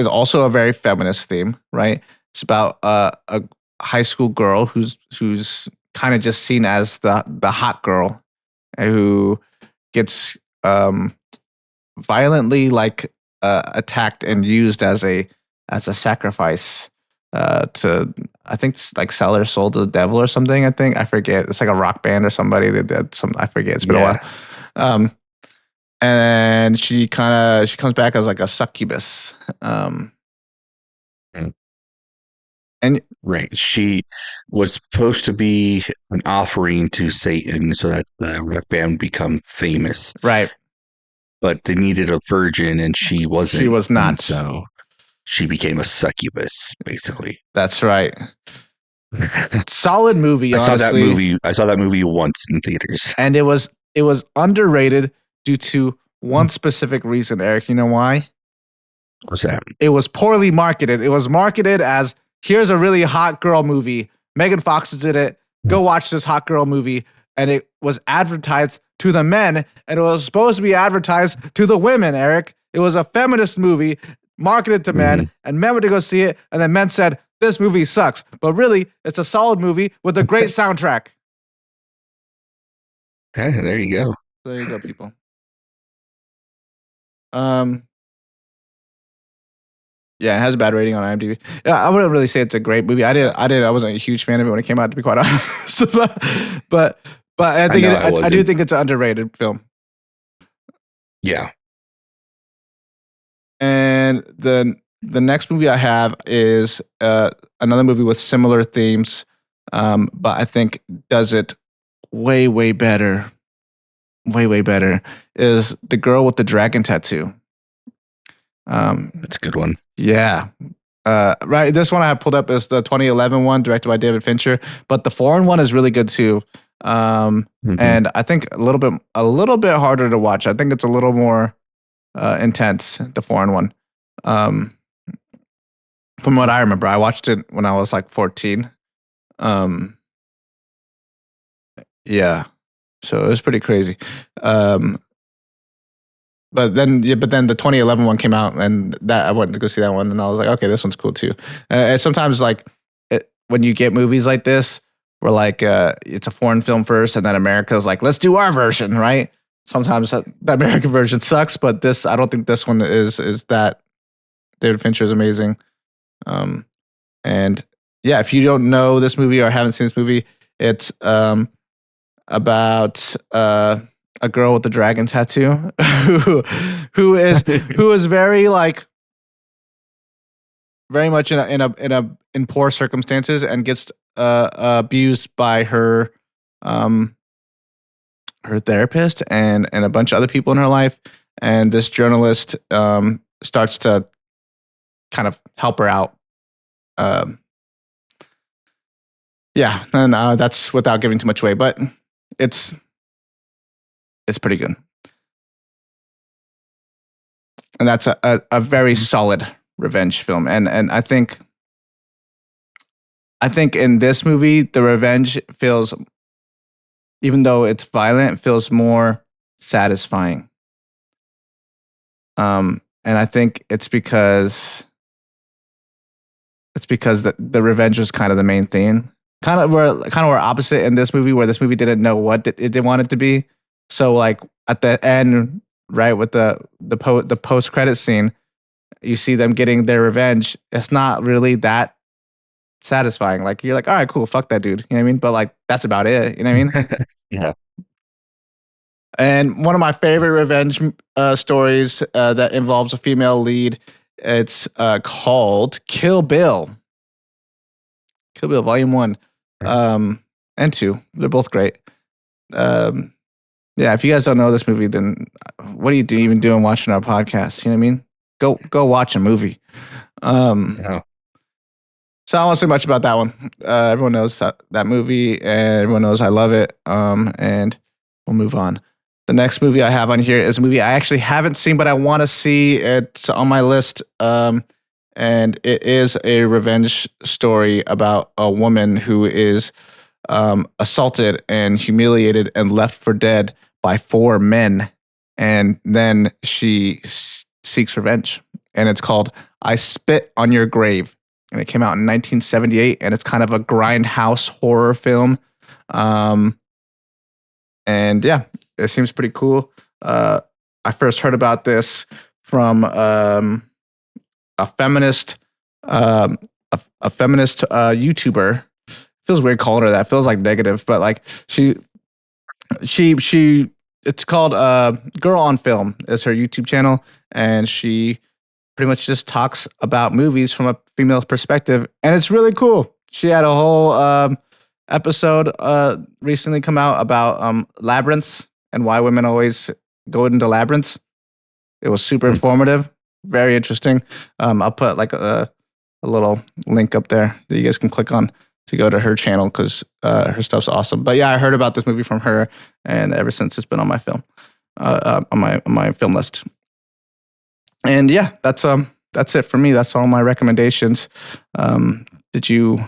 also a very feminist theme, right? It's about a high school girl who's kind of just seen as the hot girl who gets violently like attacked and used as a sacrifice to, I think, like sell her soul to the devil or something. I forget. It's like a rock band or somebody that did some. I forget. It's been a while. And she comes back as like a succubus. And
right, she was supposed to be an offering to Satan so that the rock band become famous.
Right.
But they needed a virgin, and she wasn't.
She was not.
So she became a succubus, basically.
That's right. Solid movie.
I
honestly.
saw that movie once in theaters,
and it was underrated due to one specific reason. Eric, you know why?
What's that?
It was poorly marketed. It was marketed as, here's a really hot girl movie. Megan Fox is in it. Go watch this hot girl movie. And it was advertised to the men, and it was supposed to be advertised to the women, Eric. It was a feminist movie marketed to men, and men went to go see it, and then men said, this movie sucks. But really, it's a solid movie with a great soundtrack.
Okay, there you go.
There you go, people. Yeah, it has a bad rating on IMDb. Yeah, I wouldn't really say it's a great movie. I wasn't a huge fan of it when it came out, to be quite honest. but I think
know I
I do
wasn't.
think it's an underrated film.
Yeah.
And then the next movie I have is another movie with similar themes, but I think does it way better. Way better is The Girl with the Dragon Tattoo.
That's a good one.
Yeah. Right. This one I have pulled up is the 2011 one directed by David Fincher, but the foreign one is really good too. And I think a little bit harder to watch. I think it's a little more intense, the foreign one. From what I remember, I watched it when I was like 14. Yeah. So it was pretty crazy. But then the 2011 one came out, and that I went to go see that one, and I was like, okay, this one's cool too. And sometimes, like, when you get movies like this, where like it's a foreign film first, and then America's like, let's do our version, right? Sometimes the American version sucks, but I don't think this one is that. David Fincher is amazing. And yeah, if you don't know this movie or haven't seen this movie, it's about a girl with a dragon tattoo who is very like very much in poor circumstances and gets abused by her therapist and a bunch of other people in her life, and this journalist starts to kind of help her out. Yeah, and that's without giving too much away, but it's pretty good. And that's a very solid revenge film. And I think in this movie, the revenge feels, even though it's violent, feels more satisfying. And I think it's because the revenge was kind of the main thing. Kind of we're opposite in this movie, where this movie didn't know what it wanted to be. So like at the end, right, with the post credit scene, you see them getting their revenge. It's not really that satisfying. Like you're like, all right, cool, fuck that dude. You know what I mean? But like that's about it. You know what I mean?
Yeah.
And one of my favorite revenge stories that involves a female lead, it's called Kill Bill. Kill Bill Volume 1 and 2. They're both great. Yeah, if you guys don't know this movie, then what are you even doing watching our podcast? You know what I mean? Go watch a movie.
Yeah.
So I won't say much about that one. Everyone knows that movie, and everyone knows I love it. And we'll move on. The next movie I have on here is a movie I actually haven't seen, but I want to see. It's on my list. And it is a revenge story about a woman who is assaulted and humiliated and left for dead by 4 men. And then she seeks revenge. And it's called I Spit on Your Grave. And it came out in 1978. And it's kind of a grindhouse horror film. And yeah, it seems pretty cool. I first heard about this from a feminist YouTuber. Feels weird calling her that. Feels like negative, but like she it's called Girl on Film is her YouTube channel, and she pretty much just talks about movies from a female perspective, and it's really cool. She had a whole episode recently come out about labyrinths and why women always go into labyrinths. It was super informative. Very interesting. I'll put like a little link up there that you guys can click on to go to her channel because her stuff's awesome. But yeah, I heard about this movie from her, and ever since it's been on my film, on my film list. And yeah, that's it for me. That's all my recommendations. Did you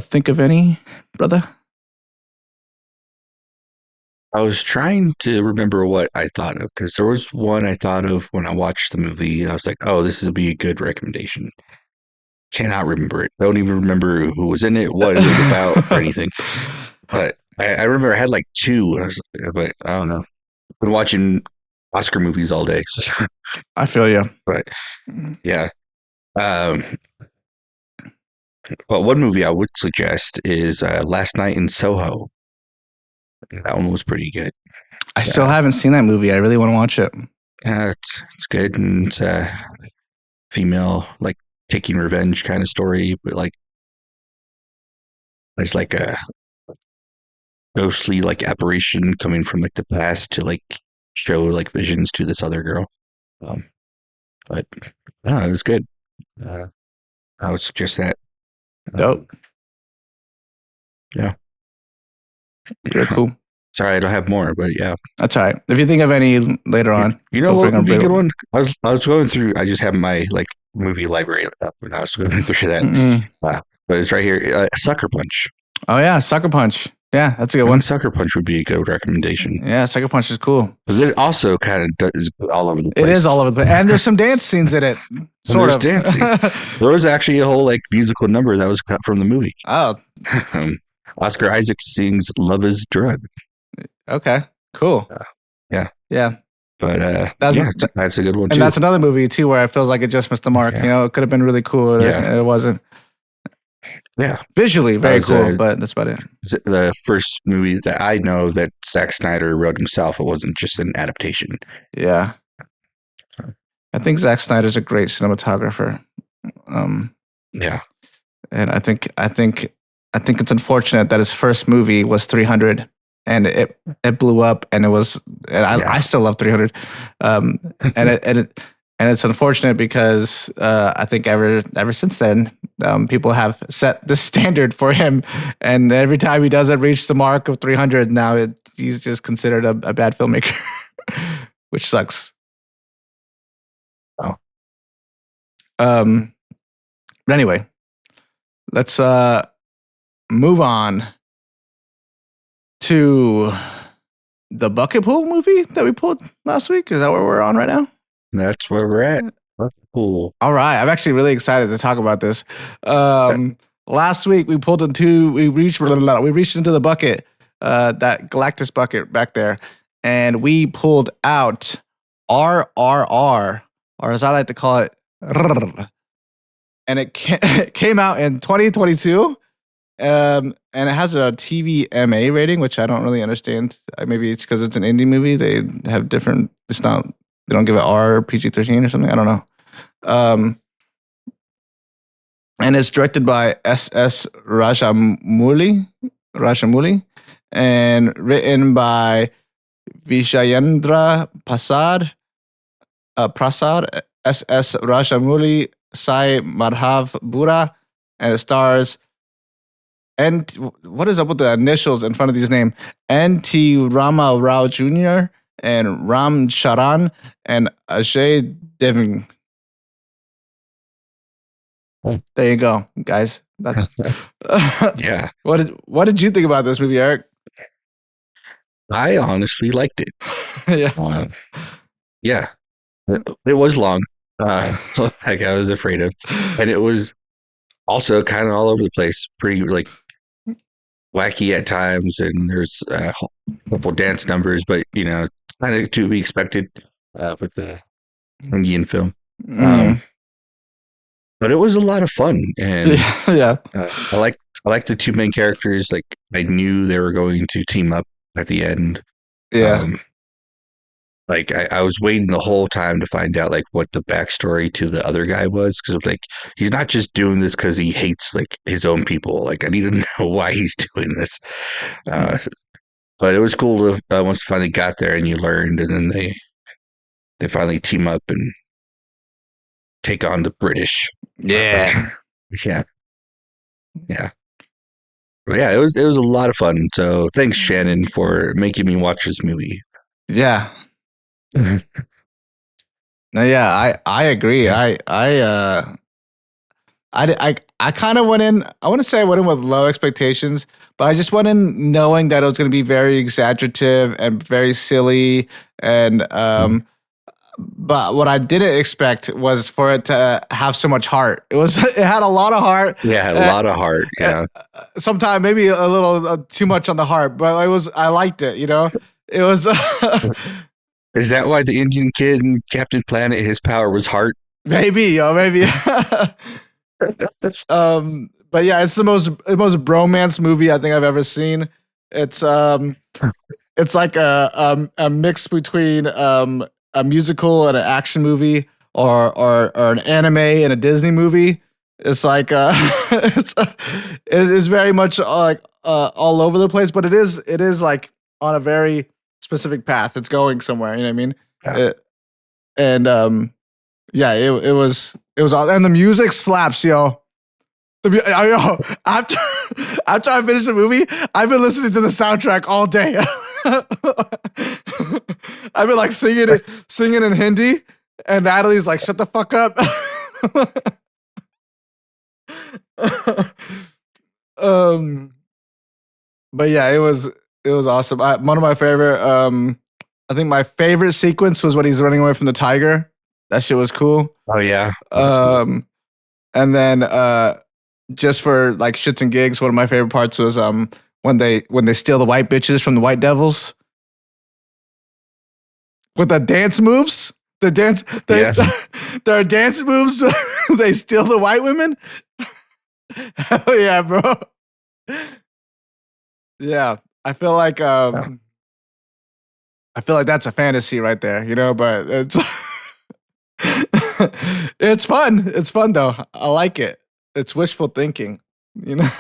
think of any, brother?
I was trying to remember what I thought of, because there was one I thought of when I watched the movie. I was like, oh, this would be a good recommendation. Cannot remember it. Don't even remember who was in it, what it was about, or anything. But I remember I had like 2, but I don't know. I've been watching Oscar movies all day.
I feel you.
But yeah. Um, well, one movie I would suggest is Last Night in Soho. That one was pretty good.
I still haven't seen that movie. I really want to watch it.
It's good, and it's a female like taking revenge kind of story, but like there's like a ghostly like apparition coming from like the past to like show like visions to this other girl. But no, it was good. I would suggest that.
Dope.
Yeah.
Very cool.
Sorry, I don't have more, but yeah.
That's all right. If you think of any later on,
You know what would be a good one? I was going through. I just have my like movie library up, and I was going through that. But it's right here. Sucker Punch.
Oh yeah, Sucker Punch. Yeah, that's a good one.
Sucker Punch would be a good recommendation.
Yeah, Sucker Punch is cool.
Because it also kind of is all over the place.
It is all over the place. And there's some dance scenes in it. Sort of.
Dance scenes. There was actually a whole like musical number that was cut from the movie.
Oh.
Oscar Isaac sings Love is Drug.
Okay, cool.
Yeah. But that's a good one too.
And that's another movie too where it feels like it just missed the mark. Yeah. You know, it could have been really cool. It wasn't.
Yeah.
Visually very cool, but that's about it.
The first movie that I know that Zack Snyder wrote himself. It wasn't just an adaptation.
Yeah. I think Zack Snyder's a great cinematographer.
Yeah.
And I think it's unfortunate that his first movie was 300 and it blew up, and it was, and I still love 300. And it's unfortunate because I think ever since then, people have set the standard for him, and every time he doesn't reach the mark of 300, now he's just considered a bad filmmaker, which sucks.
Oh.
But anyway, let's move on to the bucket pool movie that we pulled last week. Is that where we're on right now?
That's where we're at. Cool.
All right. I'm actually really excited to talk about this. Last week we reached into the bucket, that Galactus bucket back there, and we pulled out RRR, or as I like to call it, and it came out in 2022. And it has a TVMA rating, which I don't really understand. Maybe it's because it's an indie movie. They have different. It's not. They don't give it R, PG-13 or something. I don't know. And it's directed by S.S. Rajamouli, and written by Vijayendra Prasad, S.S. Rajamouli, Sai Madhav, Burra, and it stars. And what is up with the initials in front of these names? N.T. Rama Rao Jr. and Ram Charan and Ajay Deving. There you go, guys.
Yeah.
What did you think about this movie, Eric?
I honestly liked it.
Yeah.
Yeah. It was long, like I was afraid of, and it was also kind of all over the place, pretty like wacky at times, and there's a couple dance numbers, but kind of to be expected with the Indian film. But it was a lot of fun, and I liked the two main characters. Like I knew they were going to team up at the end.
Yeah.
Like I was waiting the whole time to find out like what the backstory to the other guy was, because like he's not just doing this because he hates like his own people. Like I need to know why he's doing this. But it was cool to once you finally got there and you learned, and then they finally team up and take on the British.
Yeah.
Yeah. But yeah, it was a lot of fun. So thanks, Shannon, for making me watch this movie.
Yeah. No, yeah, I agree. I kind of went in. I want to say I went in with low expectations, but I just went in knowing that it was going to be very exaggerative and very silly. And but what I didn't expect was for it to have so much heart. It had a lot of heart.
Yeah, it had a lot of heart. Yeah,
sometimes maybe a little too much on the heart, but I liked it. It was.
Is that why the Indian kid in Captain Planet, his power was heart?
Maybe. But yeah, it's the most bromance movie I think I've ever seen. It's like a mix between a musical and an action movie, or an anime and a Disney movie. It's like it is very much like all over the place, but it is like on a very specific path. It's going somewhere. You know what I mean?
Yeah.
Yeah, it was and the music slaps, yo. Yo, after I finished the movie, I've been listening to the soundtrack all day. I've been like singing in Hindi, and Natalie's like, "Shut the fuck up." But yeah, it was awesome. One of my favorite. I think my favorite sequence was when he's running away from the tiger. That shit was cool.
Oh yeah. Cool.
And then just for like shits and gigs, one of my favorite parts was when they steal the white bitches from the white devils with the dance moves. There are dance moves. They steal the white women. Hell yeah, bro. Yeah, I feel like that's a fantasy right there, you know. But it's it's fun. It's fun though. I like it. It's wishful thinking, you know.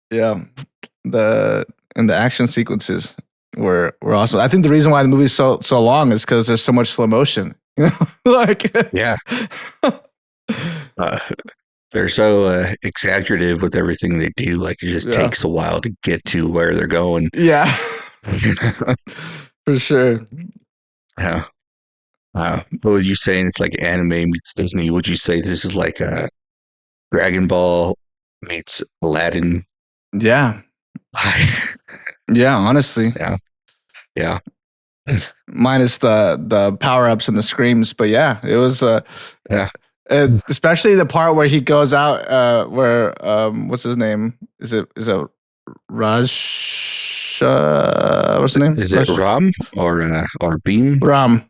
Yeah, the action sequences were awesome. I think the reason why the movie's so long is because there's so much slow motion. You know, like
yeah. They're so exaggerative with everything they do. Like it just takes a while to get to where they're going.
Yeah, for sure.
Yeah. What were you saying? It's like anime meets Disney. Would you say this is like Dragon Ball meets Aladdin?
Yeah. Yeah, honestly.
Yeah.
Minus the power ups and the screams, but yeah, it was
yeah.
Especially the part where he goes out, where what's his name? Is it Raj? What's his name?
Is it Ram or Beam?
Ram,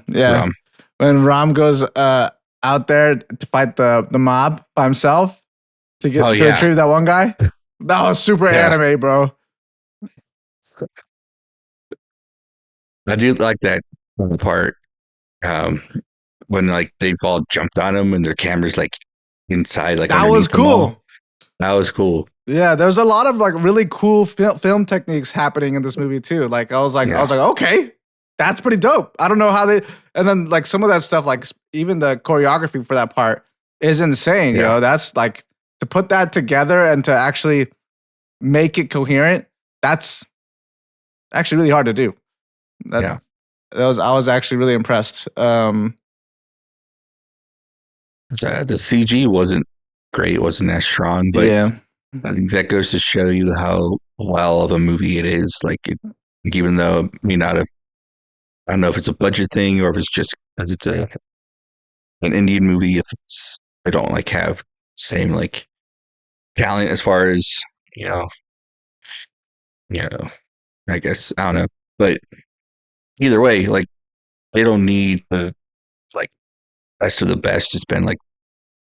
yeah. Ram. When Ram goes out there to fight the mob by himself to retrieve that one guy, that was super anime, bro.
I do like that part when like they've all jumped on him and their camera's like inside, like
that was cool.
That was cool.
Yeah, there's a lot of like really cool film techniques happening in this movie too. Like I was like, okay, that's pretty dope. I don't know how they, and then like some of that stuff, like even the choreography for that part is insane. You know, that's like to put that together and to actually make it coherent. That's actually really hard to do. I was actually really impressed.
The CG wasn't great. It wasn't as strong, but I think that goes to show you how well of a movie it is. Like, even though it may not have, I don't know if it's a budget thing or if it's just because it's an Indian movie. If they don't like have same like talent as far as I guess I don't know, but either way, like they don't need the like best of the best to spend like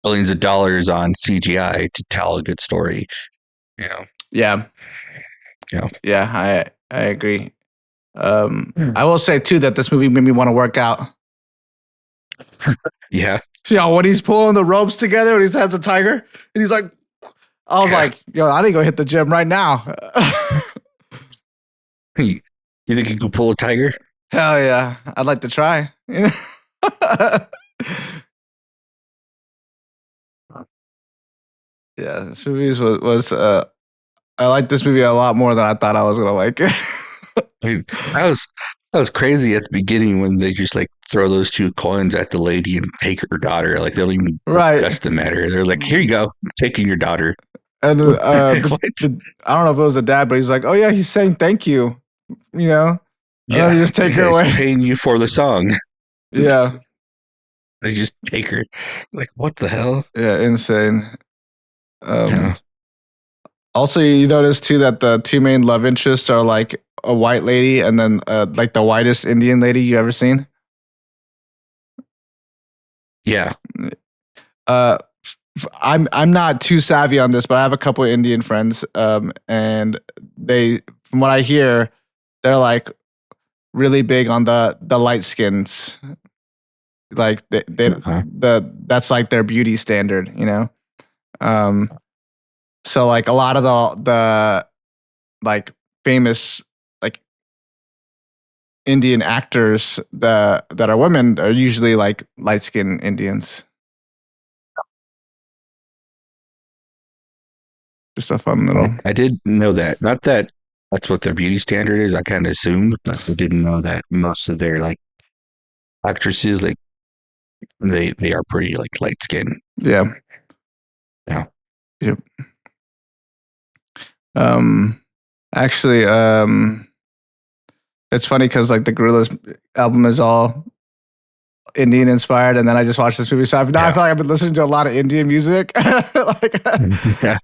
billions of dollars on CGI to tell a good story.
Yeah, I agree. I will say too that this movie made me want to work out.
Yeah.
When he's pulling the ropes together and he has a tiger and he's like, I was like, I need to go hit the gym right now.
You think you can pull a tiger?
Hell yeah. I'd like to try. Yeah, this movie was I like this movie a lot more than I thought I was gonna like it.
That was crazy at the beginning when they just like throw those 2 coins at the lady and take her daughter. Like they don't even discuss the matter. They're like, "Here you go, I'm taking your daughter."
And I don't know if it was the dad, but he's like, "Oh yeah, he's saying thank you." Yeah, you just take her away.
He's paying you for the song.
Yeah,
they just take her. Like, what the hell?
Yeah, insane. Also, you notice too that the 2 main love interests are like a white lady and then like the whitest Indian lady you ever seen?
Yeah.
I'm not too savvy on this, but I have a couple of Indian friends, and they, from what I hear, they're like really big on the light skins. Like that's like their beauty standard, you know. So like a lot of the like famous like Indian actors that are women are usually like light skinned Indians. Just a fun little.
I did know that. Not that that's what their beauty standard is. I kind of assumed, but I didn't know that most of their like actresses, like they are pretty like light skin.
Yeah.
Yeah.
Yep. Actually, it's funny because like the Gorillaz album is all Indian inspired, and then I just watched this movie, so I feel like I've been listening to a lot of Indian music. Like,
Yeah.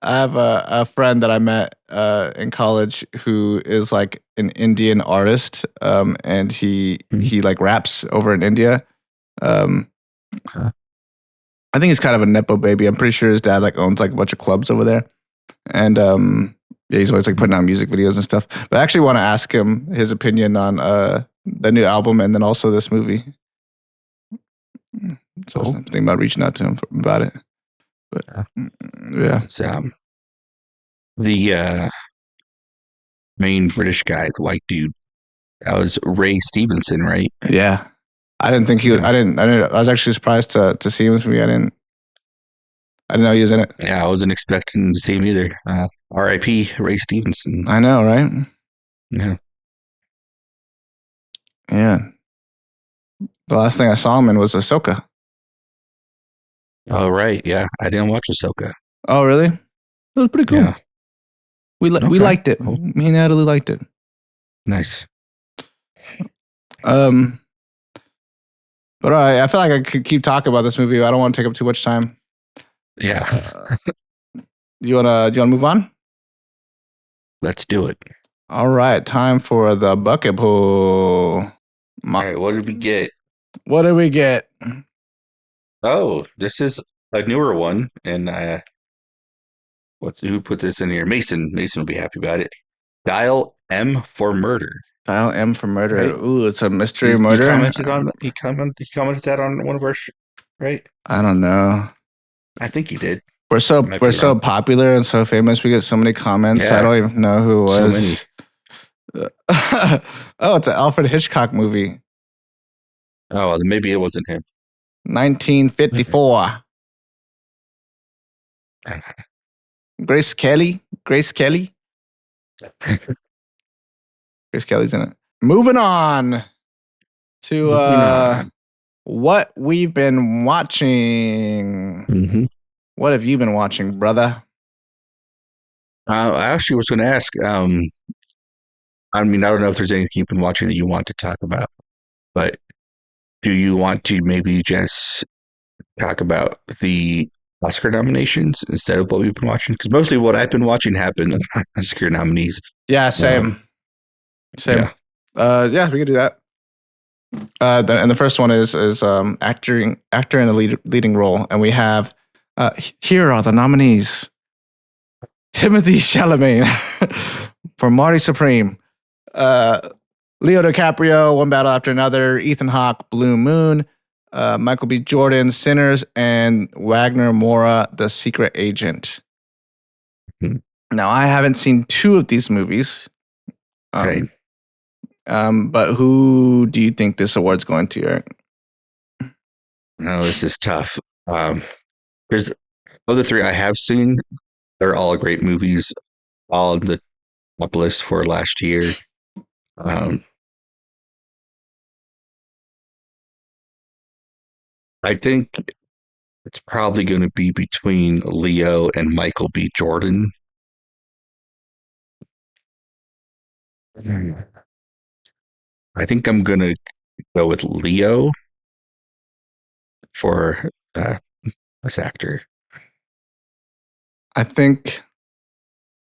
I have a friend that I met in college who is like an Indian artist, and he like raps over in India. I think he's kind of a nepo baby. I'm pretty sure his dad like owns like a bunch of clubs over there, and yeah, he's always like putting out music videos and stuff. But I actually want to ask him his opinion on the new album and then also this movie. So I was thinking about reaching out to him about it. But yeah,
it's, the main British guy, the white dude, that was Ray Stevenson, right?
Yeah, I didn't think he was. I didn't. I was actually surprised to see him in this movie. I didn't know he was in it.
Yeah, I wasn't expecting to see him either. R.I.P. Ray Stevenson.
I know, right?
Yeah.
Yeah. The last thing I saw him in was Ahsoka.
Oh, right. Yeah, I didn't watch Ahsoka.
Oh, really? It was pretty cool.
Yeah.
We liked it.
Cool.
Me and Natalie liked it.
Nice.
But all right, I feel like I could keep talking about this movie. I don't want to take up too much time.
Yeah.
You wanna move on?
Let's do it.
All right, time for the bucket pool.
All right, what did we get?
What did we get?
Oh, this is a newer one, and who put this in here? Mason. Mason will be happy about it. Dial M for Murder.
Dial M for Murder.
Right?
Ooh, it's a mystery murder.
He commented that on one of our right?
I don't know.
I think he did.
We're so popular and so famous. We get so many comments. Yeah. I don't even know who it was. So many. Oh, it's an Alfred Hitchcock movie.
Oh, then maybe it wasn't him.
1954. Grace Kelly. Grace Kelly's in it. Moving on to what we've been watching.
Mm-hmm.
What have you been watching, brother?
I actually was going to ask. I mean, I don't know if there's anything you've been watching that you want to talk about, but do you want to maybe just talk about the Oscar nominations instead of what we've been watching? Because mostly what I've been watching have been Oscar nominees.
Yeah, same. Yeah, we can do that. And the first one is actor in a leading role, and we have here are the nominees: Timothy Chalamet for Marty Supreme, Leo DiCaprio, One Battle After Another, Ethan Hawke, Blue Moon, Michael B. Jordan, Sinners, and Wagner Moura, The Secret Agent. Mm-hmm. Now, I haven't seen two of these movies.
Same.
But who do you think this award's going to, Eric?
No, this is tough. There's of the three I have seen. They're all great movies, all on the top list for last year. I think it's probably going to be between Leo and Michael B. Jordan. I think I'm going to go with Leo for this actor.
I think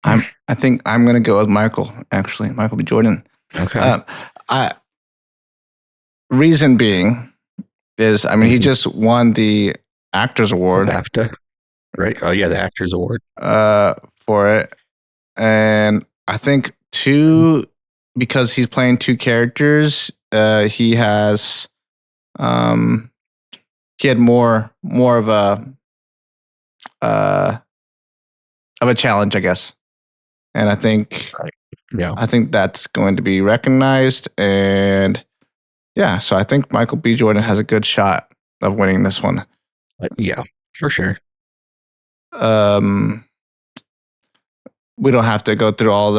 I think I'm gonna go with Michael. Actually, Michael B. Jordan.
Okay.
Reason being is, I mean, he just won the Actors Award.
BAFTA, right? Oh yeah, the Actors Award.
For it, and I think two, because he's playing two characters. He has, he had more of a challenge, I guess, and I think,
Yeah.
I think that's going to be recognized, and yeah, so I think Michael B. Jordan has a good shot of winning this one.
Yeah, for sure.
We don't have to go through all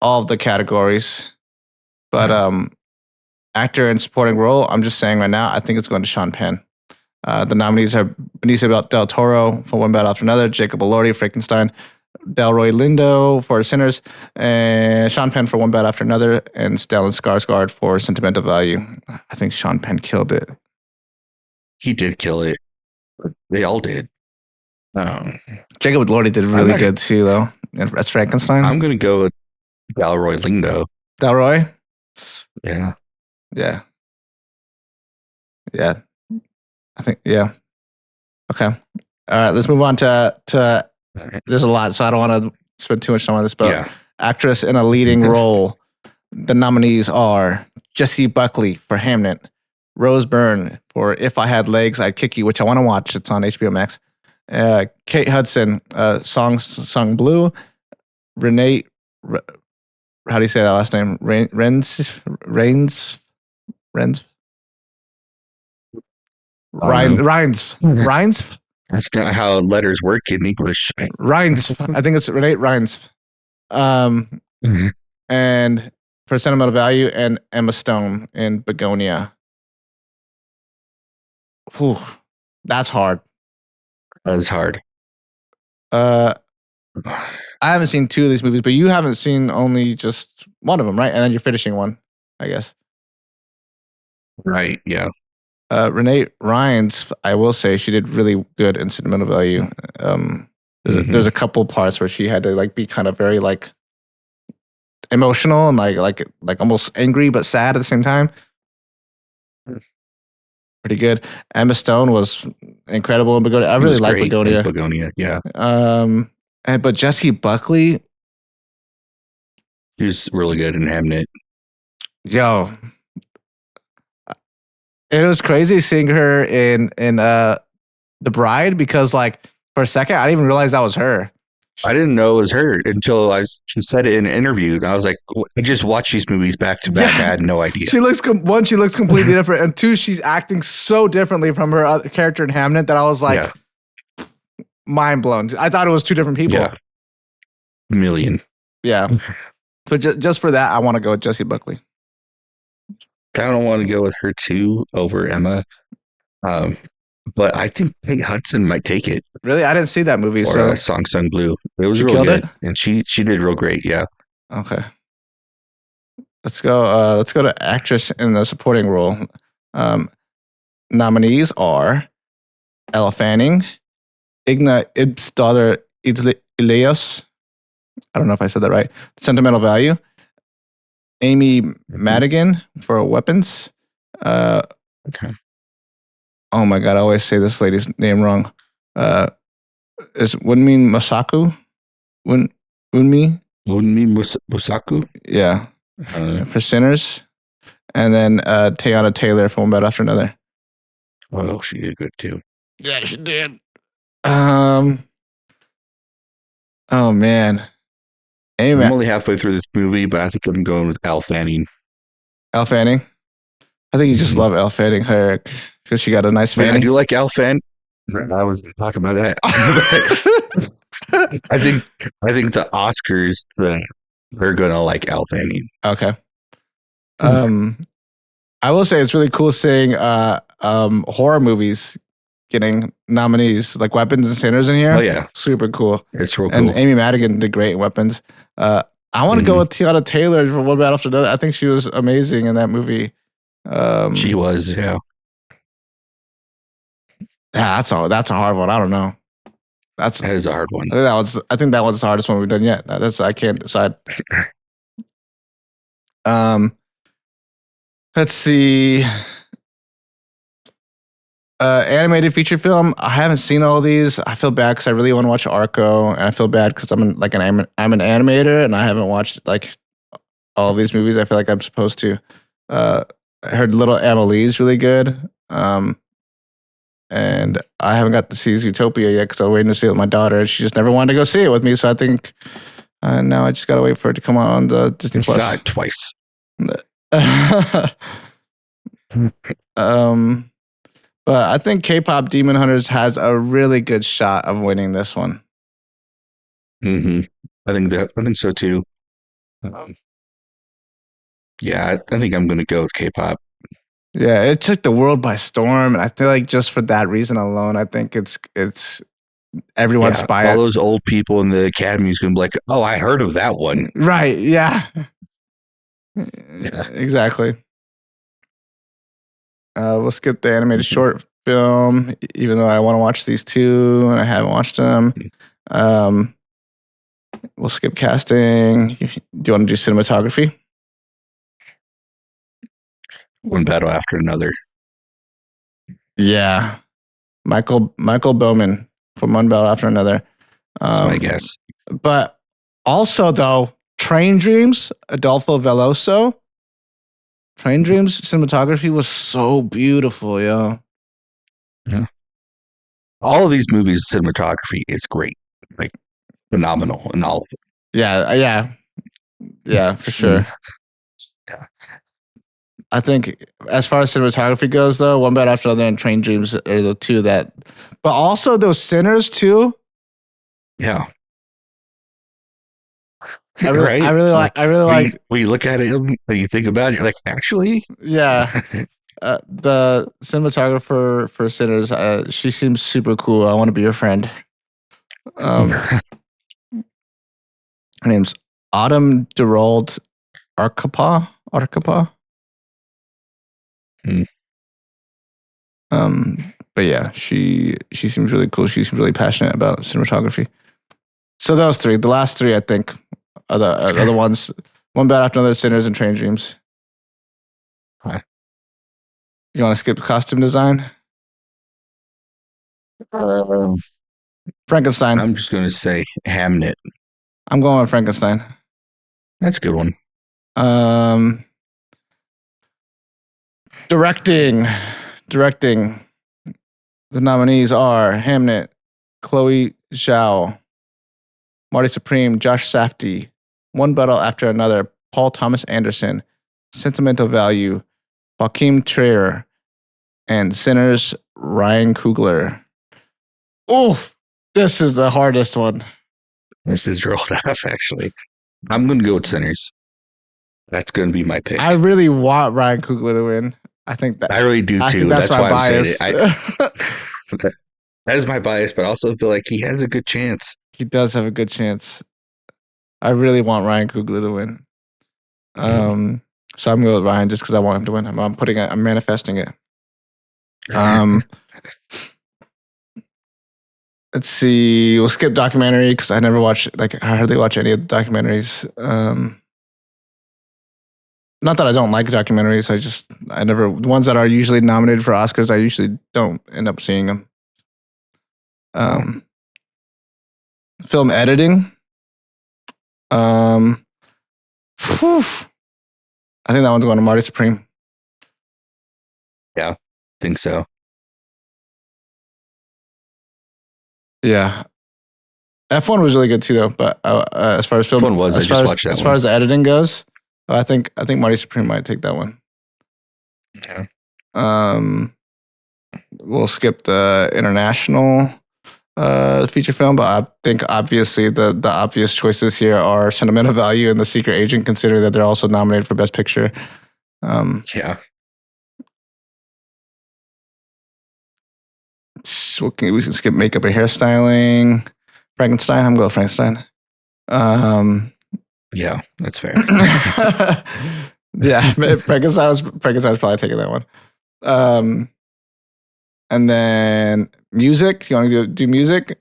of the categories, but actor and supporting role, I'm just saying right now, I think it's going to Sean Penn. The nominees are Benicio del Toro for One Battle After Another, Jacob Elordi, Frankenstein, Delroy Lindo for Sinners, and Sean Penn for One Battle After Another, and Stellan Skarsgård for Sentimental Value. I think Sean Penn killed it.
He did kill it. They all did.
Jacob Elordi did really good too, though. That's Frankenstein.
I'm gonna go with Delroy Lindo.
Delroy.
Yeah.
Yeah. Yeah. I think, yeah. Okay. All right, let's move on to there's a lot, so I don't want to spend too much time on this, but actress in a leading role. The nominees are Jessie Buckley for Hamnet, Rose Byrne for If I Had Legs, I'd Kick You, which I want to watch. It's on HBO Max. Kate Hudson, Song Blue, Renee, how do you say that last name? Rens.
That's not how letters work in English.
Rines. I think it's Renee Rines. And for Sentimental Value, and Emma Stone in Begonia. Whew, that's hard.
That is hard.
I haven't seen two of these movies, but you haven't seen only just one of them, right? And then you're finishing one, I guess.
Right, yeah.
Renee Rines, I will say, she did really good in Sentimental Value. There's a couple parts where she had to like be kind of very like emotional and like almost angry but sad at the same time. Pretty good. Emma Stone was incredible in Begonia. I really like Begonia.
Begonia, yeah.
But Jessie Buckley,
she was really good in Hamnet.
Yo, it was crazy seeing her in The Bride, because like for a second I didn't even realize that was her.
I didn't know it was her until she said it in an interview, and I was like, I just watched these movies back to back. I had no idea.
She looks completely different, and two, she's acting so differently from her other character in Hamnet that I was like, mind blown. I thought it was two different people.
Yeah. Million.
Yeah. But just for that, I want to go with Jessie Buckley.
I don't want to go with her too over Emma. But I think Kate Hudson might take it.
Really? I didn't see that movie.
Or Song Sung Blue. It was real good. And she did real great, yeah.
Okay. Let's go to actress in the supporting role. Nominees are Ella Fanning, Igna Ibsdottir Elias. I don't know if I said that right. Sentimental Value. Amy Madigan for Weapons.
Okay.
Oh my God, I always say this lady's name wrong. Is Wunmi Mosaku? Wunmi
Mosaku?
Yeah. For Sinners. And then Teyana Taylor for One Battle After Another.
Oh, she did good too.
Yeah, she did. Oh man.
I'm only halfway through this movie, but I think I'm going with Elle Fanning.
Elle Fanning? I think you just love Elle Fanning, Herrick, because she got a nice fanny.
I do like Elle Fanning. I was talking about that. I think the Oscars, they're gonna like Elle Fanning.
Okay. I will say it's really cool seeing horror movies getting nominees, like Weapons and Sinners in here.
Oh yeah,
super cool.
It's real cool.
And Amy Madigan did great in Weapons. I want to go with Teyana Taylor for One Battle After Another. I think she was amazing in that movie.
She was, yeah.
Yeah, that's a hard one. I don't know. That's
That is a hard one.
I think that one's the hardest one we've done yet. I can't decide. Let's see. Animated feature film. I haven't seen all these. I feel bad because I really want to watch Arco, and I feel bad because I'm an animator and I haven't watched like all of these movies. I feel like I'm supposed to. I heard Little Emily is really good. And I haven't got to see Zootopia yet because I was waiting to see it with my daughter, and she just never wanted to go see it with me. So I think now I just gotta wait for it to come out on the Disney Plus.
Saw it twice.
But I think K-pop Demon Hunters has a really good shot of winning this one.
Mm-hmm. I think so too. Yeah, I think I'm going to go with K-pop.
Yeah, it took the world by storm, and I feel like just for that reason alone, I think it's everyone's bias.
All those old people in the academy is going to be like, "Oh, I heard of that one."
Right? Yeah. Exactly. We'll skip the animated short film, even though I want to watch these two and I haven't watched them. We'll skip casting. Do you want to do cinematography?
One battle after another.
Yeah, Michael Bowman from One Battle After Another.
That's my guess.
But also, though, Train Dreams, Adolfo Veloso. Train Dreams cinematography was so beautiful, yo.
Yeah. All of these movies' cinematography is great, like phenomenal in all of them.
Yeah, for sure.
Yeah.
I think as far as cinematography goes, though, One Battle After Another and Train Dreams are the two that, but also those Sinners too.
Yeah.
I really like.
When you look at it, when you think about it, you're like, actually,
yeah. The cinematographer for Sinners, she seems super cool. I want to be her friend. Her name's Autumn Derold Arcapa. But yeah, she seems really cool. She seems really passionate about cinematography. So those three, the last three, I think, are the ones. One Battle After Another, Sinners, and Train Dreams.
Huh.
You want to skip costume design? Frankenstein.
I'm just going to say Hamnet.
I'm going with Frankenstein.
That's a good one.
Directing. The nominees are Hamnet, Chloe Zhao, Marty Supreme, Josh Safdie, One Battle After Another, Paul Thomas Anderson, Sentimental Value, Joachim Trier, and Sinners, Ryan Coogler. Oof, this is the hardest one.
This is real tough, actually. I'm going to go with Sinners. That's going to be my pick.
I really want Ryan Coogler to win. I think that
I really do too.
I think that's my
why
bias.
I'm saying it. That is my bias, but I also feel like he has a good chance.
He does have a good chance. I really want Ryan Coogler to win. So I'm going with Ryan just because I want him to win. I'm manifesting it. Let's see. We'll skip documentary because I never watch. I hardly watch any of the documentaries. Not that I don't like documentaries. I never, the ones that are usually nominated for Oscars, I usually don't end up seeing them. Film editing. I think that one's going to Marty Supreme.
Yeah, I think so.
Yeah. F1 was really good too, though. But as far as film,
F1 was,
as far as the editing goes, I think Marty Supreme might take that one.
Yeah.
We'll skip the international feature film, but I think obviously the obvious choices here are Sentimental Value and The Secret Agent, considering that they're also nominated for Best Picture.
Yeah.
So we can skip makeup and hairstyling. Frankenstein, I'm going with Frankenstein.
Yeah, that's fair.
Yeah, Frankenstein's probably taking that one. And then music. You want to do music?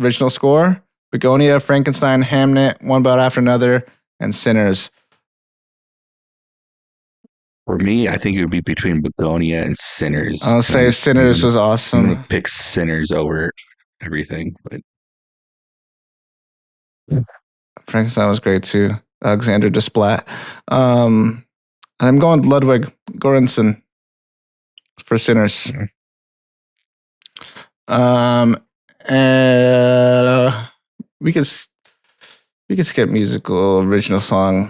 Original score: Begonia, Frankenstein, Hamnet, One Bad After Another, and Sinners.
For me, I think it would be between Begonia and Sinners.
I'll say Sinners was
I'm
awesome.
gonna pick Sinners over everything. But
Frankenstein was great too. Alexander Desplat. I'm going Ludwig Göransson for Sinners. And we could skip musical original song.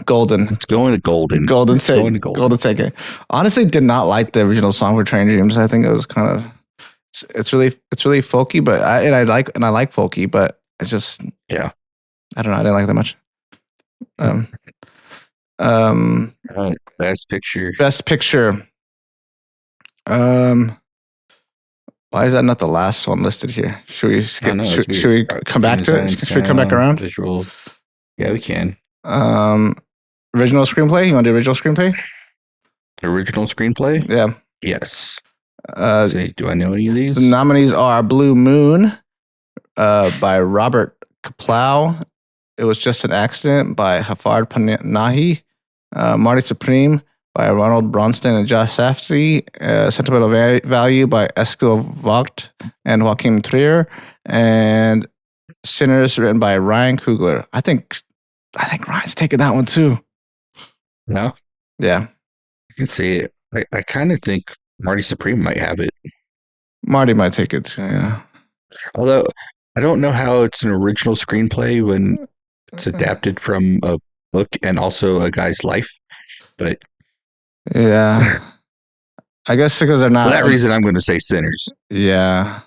Golden.
it's going to Golden.
Golden
It's going to
Golden take it. Honestly, did not like the original song for Train Dreams. I think it was kind of it's really folky, but I like folky, but it's just
Yeah.
I don't know. I didn't like it that much.
All right, Best Picture.
Best Picture. Why is that not the last one listed here? Should we skip?
know, it's
Should we come back to it? Should we come back around?
Visual. Yeah, we can.
Original screenplay. You want to do original screenplay?
Original screenplay?
Yeah.
Yes.
The
Do I know any of these?
nominees are Blue Moon by Robert Kaplow. It Was Just an Accident by Hafard Panahi. Marty Supreme by Ronald Bronston and Josh Safdie. Sentimental Value by Eskil Vogt and Joaquin Trier. And Sinners, written by Ryan Coogler. I think Ryan's taking that one too.
No?
Yeah.
You can see it. I kind of think Marty Supreme might have it.
Marty might take it too, yeah.
Although, I don't know how it's an original screenplay when it's adapted from a book and also a guy's life. But
Yeah. I guess because they're not.
for that reason, I'm going to say Sinners.
Yeah.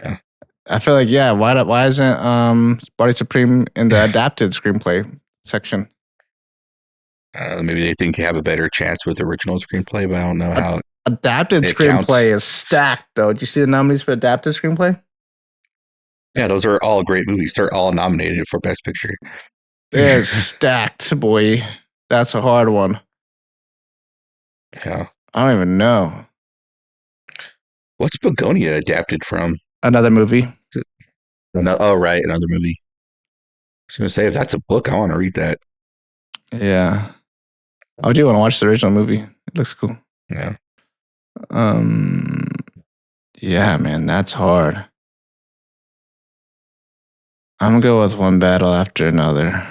Yeah.
I feel like, yeah, why isn't Marty Supreme in the adapted screenplay section?
Maybe they think they have a better chance with original screenplay, but I don't know how.
Adapted
It
screenplay
counts.
is stacked, though. Did you see the nominees for adapted screenplay?
Yeah, those are all great movies. They're all nominated for Best Picture.
It's stacked, boy. That's a hard one.
Yeah.
I don't even know.
What's Begonia adapted from?
Another movie.
Oh, right, another movie. I was going to say, if that's a book, I want to read that.
Yeah. I do want to watch the original movie. It looks cool.
Yeah.
Yeah, man, that's hard. I'm gonna go with One Battle After Another.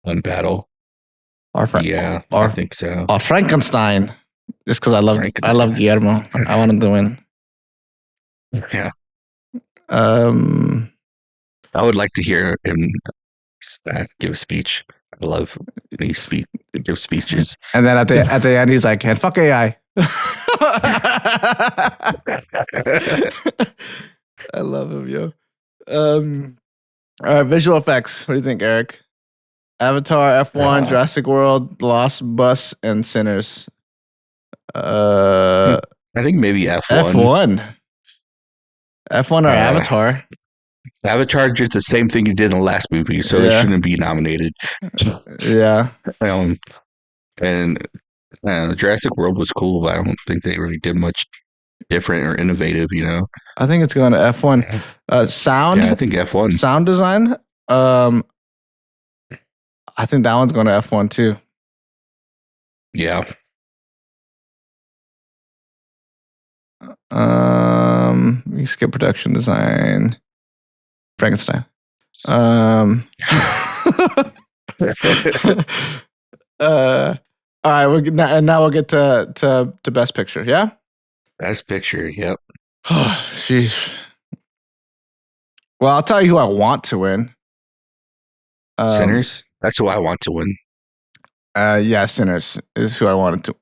One Battle. Yeah,
or,
I think so.
Or Frankenstein. Just because I love
Frankenstein.
Guillermo. I want him to win.
Yeah.
I
I would like to hear him give a speech. I love when he give speeches.
And then at the end, he's like, "And fuck AI." I love him, yo. All right, visual effects. What do you think, Eric? Avatar, F1, Jurassic World, Lost Bus, and Sinners.
I think maybe F1.
F1 or Avatar?
Avatar did the same thing he did in the last movie, so it shouldn't be nominated.
Yeah.
And Jurassic World was cool, but I don't think they really did much different or innovative, you know?
I think it's going to F1. Sound?
Yeah, I think F1.
Sound design? I think that one's going to F1 too.
Yeah.
We skip production design. Frankenstein. All right, now we'll get to Best Picture. Yeah.
Best Picture. Yep.
Sheesh. Well, I'll tell you who I want to win.
Sinners. That's who I want to win.
Yeah, Sinners is who I want to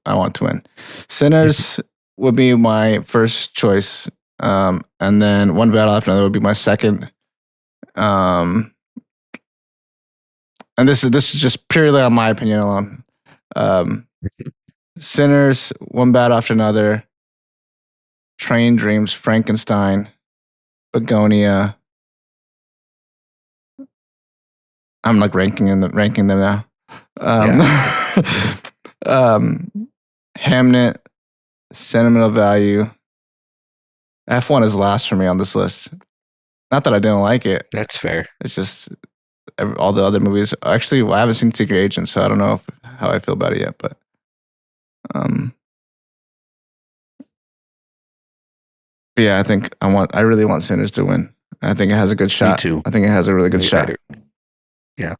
win. Sinners would be my first choice, and then One Battle After Another would be my second. And this is just purely on my opinion alone. Sinners, One Battle After Another, Train Dreams, Frankenstein, Begonia. I'm like ranking them now. Hamnet, Sentimental Value, F1 is last for me on this list. Not that I didn't like it.
That's fair.
It's just all the other movies. Actually, I haven't seen Secret Agent, so I don't know how I feel about it yet. But yeah, I think I really want Sinners to win. I think it has a good shot.
Me too.
I think it has a really good shot.
Yeah.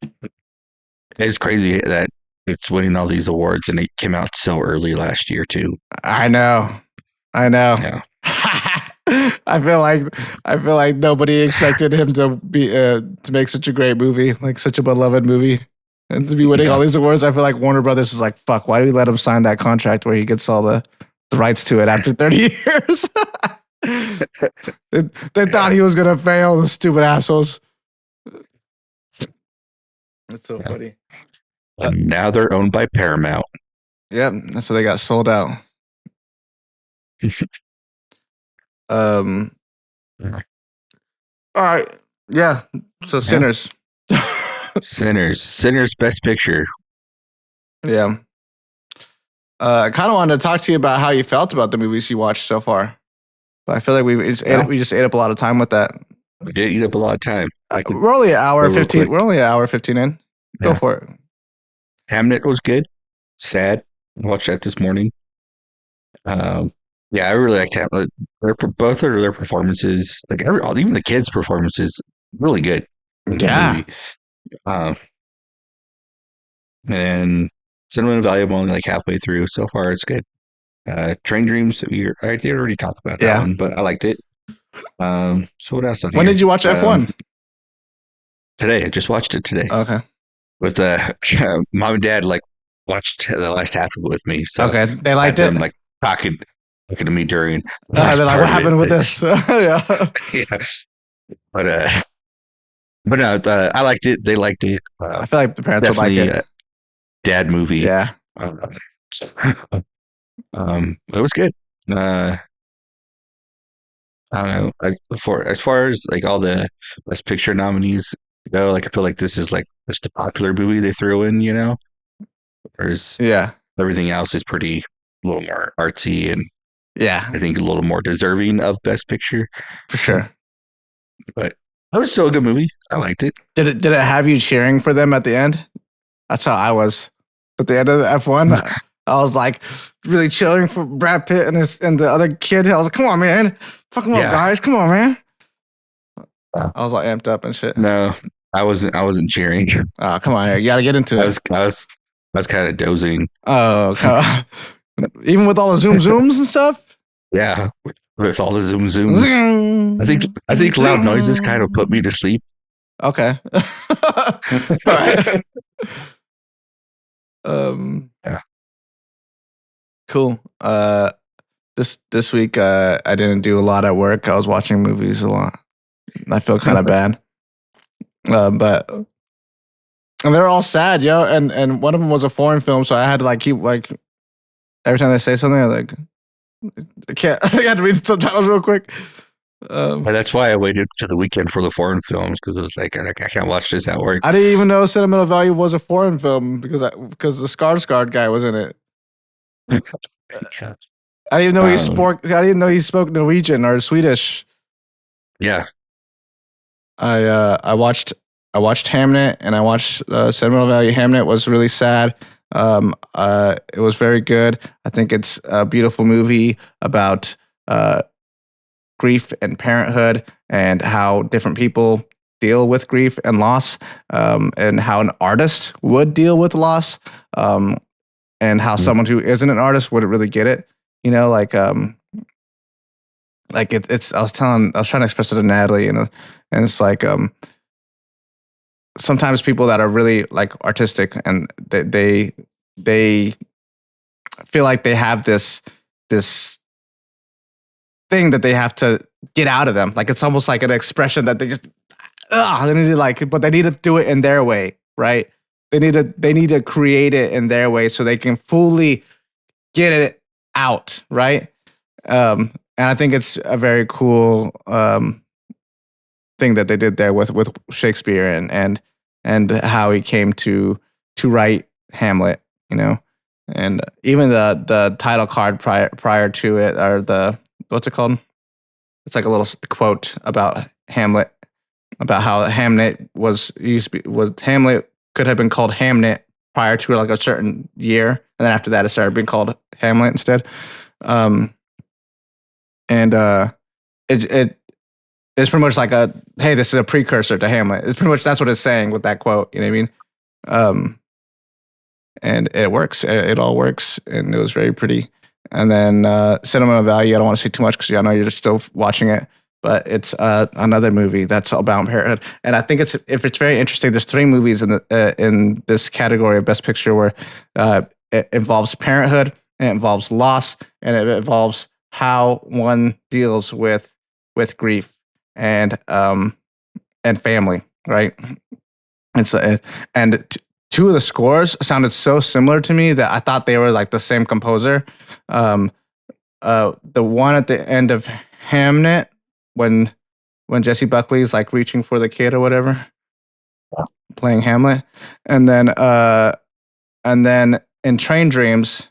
It's crazy that it's winning all these awards and it came out so early last year too.
I know.
Yeah.
I feel like nobody expected him to be to make such a great movie, like such a beloved movie, and to be winning all these awards. I feel like Warner Brothers is like, fuck, why do we let him sign that contract where he gets all the rights to it after 30 years? They thought he was gonna fail, the stupid assholes. That's so funny.
And now they're owned by Paramount.
Yeah, so they got sold out. All right. Yeah. So Sinners.
Sinners Best Picture.
Yeah. I kind of wanted to talk to you about how you felt about the movies you watched so far. But I feel like we just ate up a lot of time with that.
We did eat up a lot of time.
We're only an hour 15. We're only an hour 15 in. Go for it.
Hamnet was good. Sad. I watched that this morning. Yeah, I really liked Hamlet. Both of their performances, like even the kids' performances, really good.
Yeah.
And Cinema Value, I'm only like halfway through. So far, it's good. Train Dreams, I did already talk about that one, but I liked it. So what else?
When did you watch F1?
Today. I just watched it today.
Okay.
With mom and dad watched the last half of it with me. So
okay, they liked it.
Them, talking to me during.
They're like, what happened with this? Yeah.
Yeah. But no, I liked it. They liked it.
I feel like the parents would like it.
Dad movie.
Yeah.
It was good. I don't know. As far as all the Best Picture nominees go, I feel like this is just a popular movie they threw in, Whereas everything else is a little more artsy and I think a little more deserving of Best Picture.
For sure.
But it was still a good movie. I liked it.
Did it have you cheering for them at the end? That's how I was at the end of the F1. I was like really cheering for Brad Pitt and the other kid. I was like, come on, man. Fuck them up, guys. Come on, man. I was all amped up and shit.
No, I wasn't cheering.
Oh, come on. You got to get into it.
I was kind of dozing.
Oh, even with all the zooms and stuff?
Yeah, with all the zooms. I think loud noises kind of put me to sleep.
Okay. All right.
Yeah.
Cool. This week I didn't do a lot at work. I was watching movies a lot. I feel kind of bad. But they're all sad, yo. And one of them was a foreign film, so I had to keep every time they say something, I can't. I had to read the subtitles real quick.
That's why I waited to the weekend for the foreign films, because it was I can't watch this at work.
I didn't even know Sentimental Value was a foreign film because the Skarsgård guy was in it. I didn't even know he spoke Norwegian or Swedish.
Yeah.
I watched Hamnet and I watched Sentimental Value. Hamnet was really sad. It was very good. I think it's a beautiful movie about grief and parenthood and how different people deal with grief and loss, and how an artist would deal with loss, and how someone who isn't an artist wouldn't really get it. It's. I was trying to express it to Natalie, and it's sometimes people that are really artistic and they feel like they have this thing that they have to get out of them. It's almost like an expression that they just they need to but they need to do it in their way, right? They need to create it in their way so they can fully get it out, right? And I think it's a very cool thing that they did there with Shakespeare and how he came to write Hamlet, and even the title card prior to it, or what's it called? It's like a little quote about Hamlet, about how Hamlet Hamlet could have been called Hamnet prior to like a certain year, and then after that it started being called Hamlet instead. It's pretty much like hey, this is a precursor to Hamlet. It's pretty much that's what it's saying with that quote. You know what I mean? And it works. It all works, and it was very pretty. And then sentimental value. I don't want to say too much because I know you're still watching it, but it's another movie that's about parenthood. And I think it's very interesting. There's 3 movies in this category of Best Picture where it involves parenthood, and it involves loss, and it involves how one deals with grief and family, right? And 2 of the scores sounded so similar to me that I thought they were like the same composer. The one at the end of Hamnet, when Jessie Buckley is like reaching for the kid or whatever, playing Hamlet, and then in Train Dreams,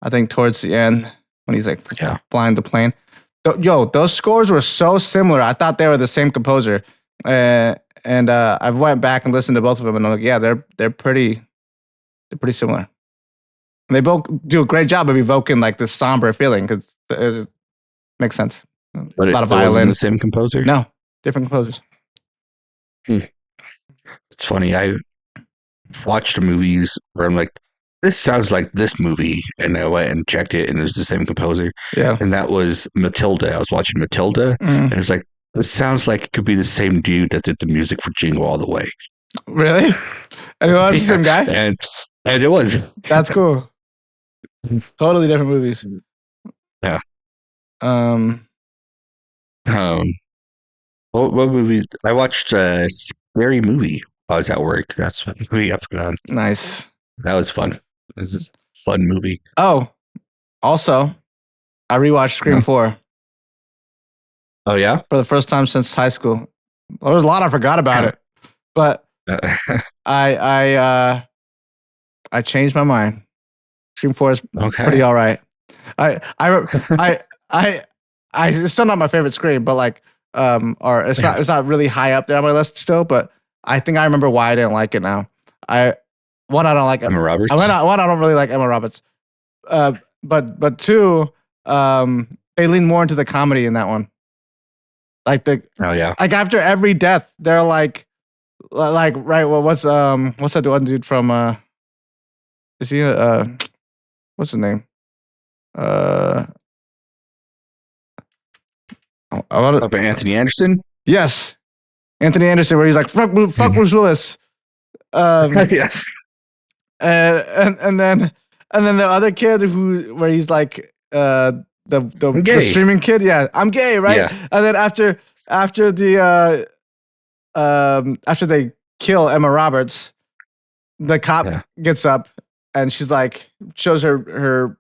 I think towards the end when he's like flying the plane. Those scores were so similar. I thought they were the same composer. And I went back and listened to both of them, and I'm like, yeah, they're pretty similar. And they both do a great job of evoking like this somber feeling because it makes sense.
But
a lot of
violin. Wasn't the same composer?
No, different composers.
It's funny. I watched movies where I'm like, this sounds like this movie, and I went and checked it, and it was the same composer.
Yeah,
and that was Matilda. I was watching Matilda, and it's like, this sounds like it could be the same dude that did the music for Jingle All the Way.
Really? And it was the same guy?
And it was.
That's cool. Totally different movies.
Yeah. What movie? I watched a Scary Movie while I was at work. That's what movie I put on.
Nice.
That was fun. This is a fun movie.
Oh, also, I rewatched Scream 4.
Oh, yeah?
For the first time since high school. There was a lot I forgot about it. But I changed my mind. Scream 4 is pretty all right. It's still not my favorite Scream, but like or it's not really high up there on my list still, but I think I remember why I didn't like it now. I don't like
Emma Roberts.
I don't really like Emma Roberts. But 2, they lean more into the comedy in that one. Like like after every death, they're like right. Well, what's that one dude from? Is he what's his name?
Anthony Anderson.
Yes, Anthony Anderson, where he's like fuck Bruce Willis.
Yes.
And then the other kid where he's like the streaming kid, I'm gay, right?
Yeah.
And then after they kill Emma Roberts, the cop gets up and she's like shows her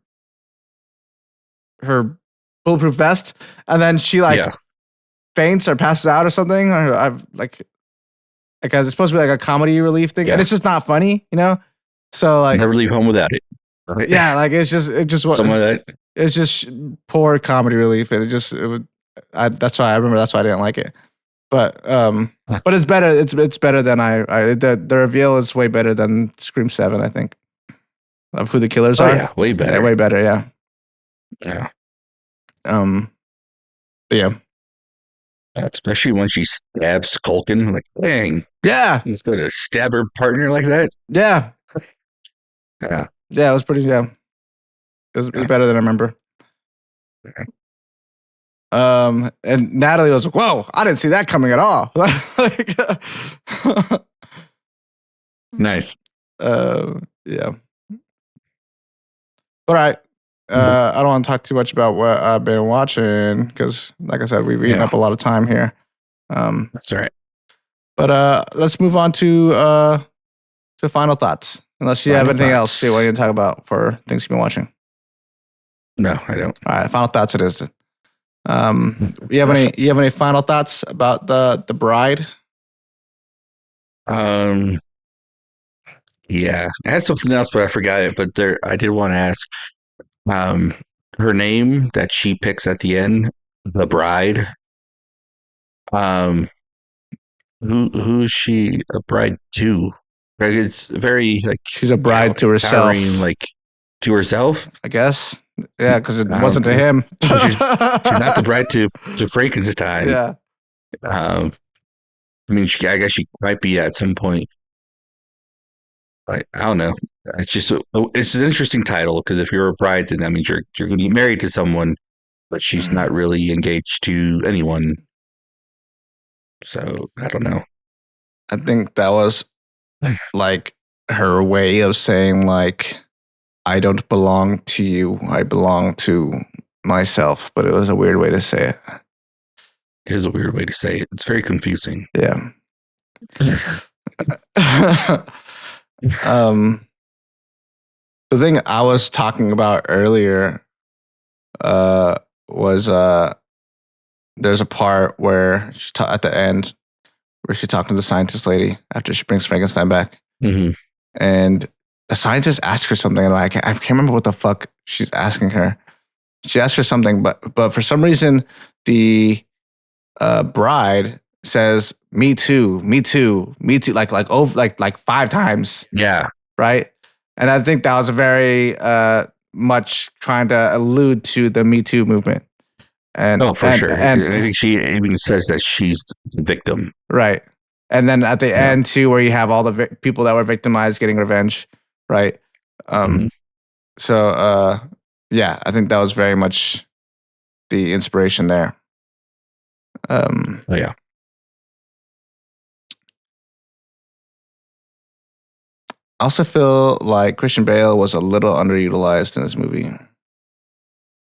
bulletproof vest, and then she faints or passes out or something. Or I've like because it's supposed to be like a comedy relief thing, and it's just not funny, you know. So like
never leave home without it. Right?
Yeah, like it's just it's just poor comedy relief, and that's why I remember. That's why I didn't like it. But it's better. It's better than the reveal is way better than Scream 7, I think, of who the killers are.
Yeah, way better.
Yeah, way better. Yeah.
Yeah.
Yeah.
Especially when she stabs Culkin, like, dang.
Yeah.
He's going to stab her partner like that.
Yeah.
Yeah.
Yeah, it was pretty. Yeah. It was better than I remember. And Natalie was like, "Whoa, I didn't see that coming at all."
Nice.
Yeah. All right. I don't want to talk too much about what I've been watching because, like I said, we've eaten up a lot of time here.
That's all right.
But let's move on to final thoughts. Unless you have anything else you want to talk about for things you've been watching.
No, I don't.
All right, final thoughts it is. You have any final thoughts about the Bride?
Yeah, I had something else, but I forgot it. But I did want to ask, her name that she picks at the end, the Bride. Um, who is she a bride to? Like, it's very like
She's a bride to herself,
towering, like to herself.
I guess. Yeah, because it
I
wasn't to
don't-
him.
she's not the bride to Frankenstein.
Yeah.
I mean, I guess she might be at some point. I don't know. It's an interesting title because if you're a bride, then that means you're going to be married to someone, but she's not really engaged to anyone. So I don't know.
I think that was like her way of saying like, I don't belong to you. I belong to myself. But it was a weird way to say it.
It is a weird way to say it. It's very confusing.
Yeah. The thing I was talking about earlier was there's a part where at the end where she's talking to the scientist lady after she brings Frankenstein back, and the scientist asks her something, and I can't remember what the fuck she's asking her. She asks her something, but for some reason the bride says "me too, me too, me too," like over like 5 times.
Yeah.
Right. And I think that was a very much trying to allude to the Me Too movement. And
for sure. And I think she even says that she's the victim.
Right. And then at the end too, where you have all the people that were victimized getting revenge. Right. So yeah, I think that was very much the inspiration there.
Yeah.
I also feel like Christian Bale was a little underutilized in this movie.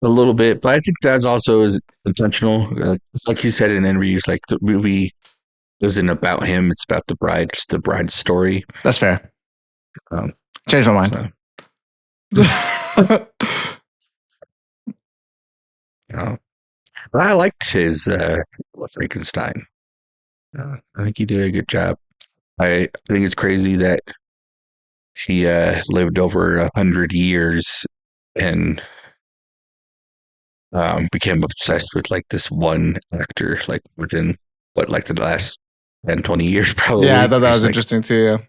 A little bit, but I think that's also is intentional. It's like you said in interviews, like the movie isn't about him; it's about the bride. It's the bride's story.
That's fair. Changed my mind.
So. I liked his Frankenstein. I think he did a good job. I think it's crazy that he lived over 100 years and became obsessed with like this one actor, like within like the last 10, 20 years, probably.
Yeah, I thought that was interesting too.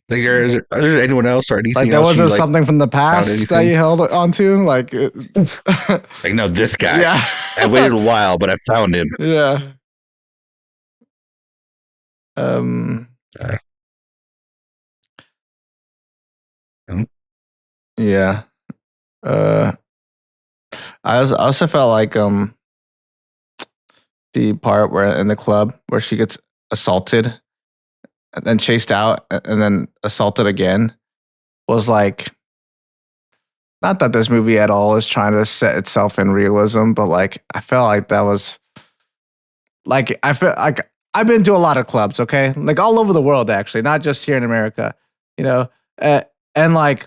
Like, is there anyone else or anything?
Like, there wasn't something from the past that you held onto, like,
like, no, this guy.
Yeah,
I waited a while, but I found him.
Yeah. Yeah. I also felt like the part where in the club where she gets assaulted and then chased out and then assaulted again was like, not that this movie at all is trying to set itself in realism, but like I felt like that was like, I feel like I've been to a lot of clubs, okay, like all over the world actually, not just here in America, you know, and like,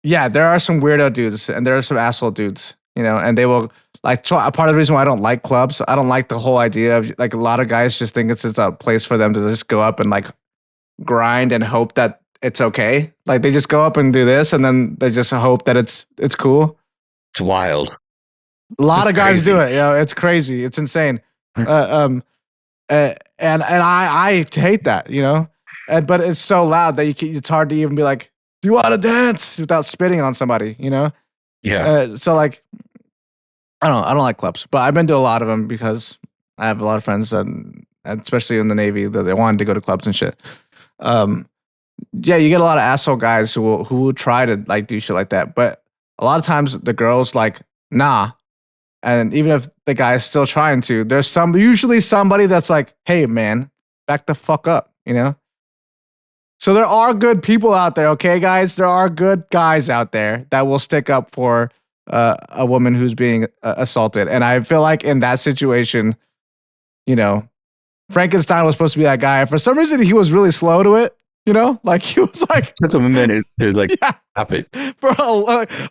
yeah, there are some weirdo dudes and there are some asshole dudes, you know, and they will like part of the reason why I don't like clubs. I don't like the whole idea of like a lot of guys just think it's just a place for them to just go up and like grind and hope that it's okay. Like they just go up and do this and then they just hope that it's cool.
It's wild.
A lot of guys do it. You know, it's crazy. It's insane. And I hate that, you know, but it's so loud that it's hard to even be like, do you want to dance without spitting on somebody, you know?
Yeah.
So like, I don't like clubs, but I've been to a lot of them because I have a lot of friends and especially in the Navy that they wanted to go to clubs and shit. Yeah, you get a lot of asshole guys who will try to like do shit like that, but a lot of times the girls like, nah. And even if the guy is still trying to, there's usually somebody that's like, hey man, back the fuck up, you know? So there are good people out there, okay, guys? There are good guys out there that will stick up for a woman who's being assaulted. And I feel like in that situation, you know, Frankenstein was supposed to be that guy. For some reason, he was really slow to it, you know? Like, he was like...
Took him a minute to, like, stop it.
For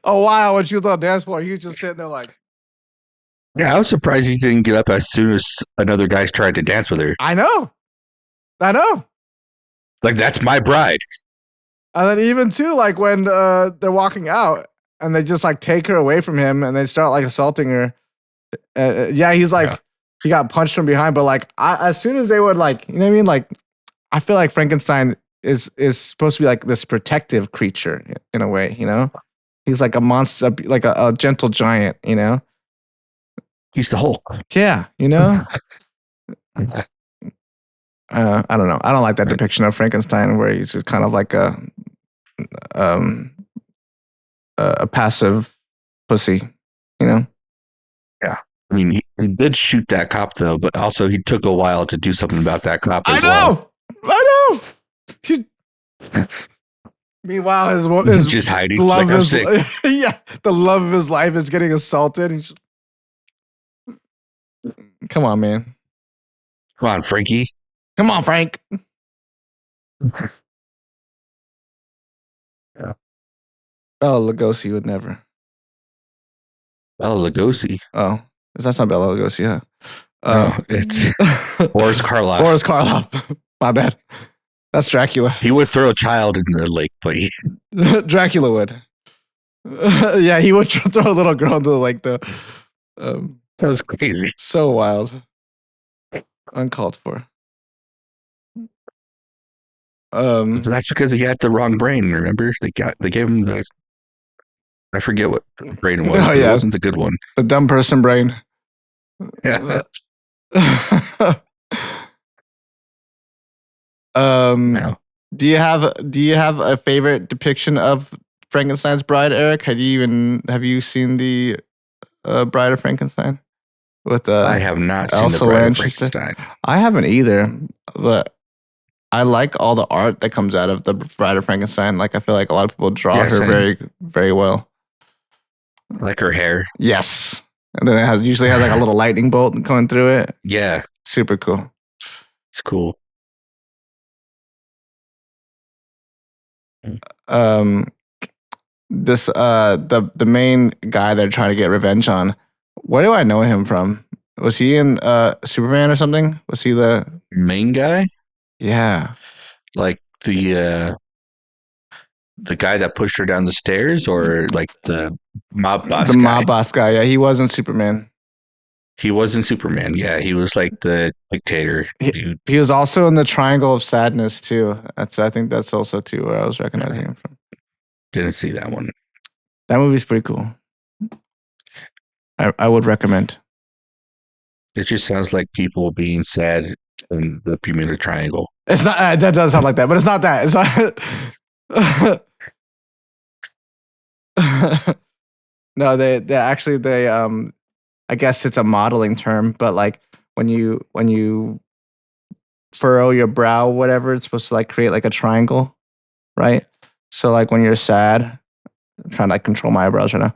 a while when she was on the dance floor, he was just sitting there like...
Yeah, I was surprised he didn't get up as soon as another guy tried to dance with her.
I know.
Like, that's my bride.
And then even too, like when they're walking out and they just like take her away from him and they start like assaulting her. Yeah, he's like, he got punched from behind. But like, as soon as they would like, you know what I mean? Like, I feel like Frankenstein is supposed to be like this protective creature in a way. You know, he's like a monster, like a gentle giant. You know,
He's the Hulk.
yeah. You know. I don't know. I don't like that depiction of Frankenstein where he's just kind of like a passive pussy, you know?
Yeah. I mean, he did shoot that cop, though, but also he took a while to do something about that cop as well.
I know! Meanwhile, his
just hiding.
love
Like, I'm
is,
sick.
yeah, the love of his life is getting assaulted. He's come on, man.
Come on, Frankie.
Come on, Frank.
Yeah.
Bela Lugosi would never.
Bela Lugosi.
Oh, that's not Bela Lugosi, huh?
No, it's Boris Karloff.
Boris Karloff. My bad. That's Dracula.
He would throw a child in the lake, but
Dracula would. Yeah, he would throw a little girl into the lake, though.
that was crazy.
So wild. Uncalled for.
That's because he had the wrong brain. Remember, they gave him the. I forget what brain it was.
Oh, yeah.
It wasn't the good one.
The dumb person brain.
Yeah. No.
Do you have a favorite depiction of Frankenstein's bride, Eric? Have you seen the Bride of Frankenstein? With
I have not seen
Elsa
the Bride of
Lanchester?
Frankenstein.
I haven't either, but I like all the art that comes out of the Bride of Frankenstein. Like, I feel like a lot of people draw her
same.
very, very well.
Like her hair.
Yes. And then it usually has like a little lightning bolt going through it.
Yeah,
Super cool.
it's cool.
This the main guy they're trying to get revenge on. Where do I know him from? Was he in Superman or something? Was he the
Main guy?
Yeah.
Like the guy that pushed her down the stairs, or like the mob boss
The
guy?
mob boss guy. Yeah, he wasn't Superman.
He wasn't Superman. Yeah, he was like the dictator dude.
He was also in the Triangle of Sadness too. I think that's also too where I was recognizing him from.
Didn't see that one.
That movie's pretty cool. I would recommend.
It just sounds like people being sad in the Bermuda Triangle.
It's not. That does sound like that, but it's not that. It's not. No, they actually I guess it's a modeling term, but like when you furrow your brow, whatever, it's supposed to like create like a triangle, right? So like when you're sad, I'm trying to like control my eyebrows right now.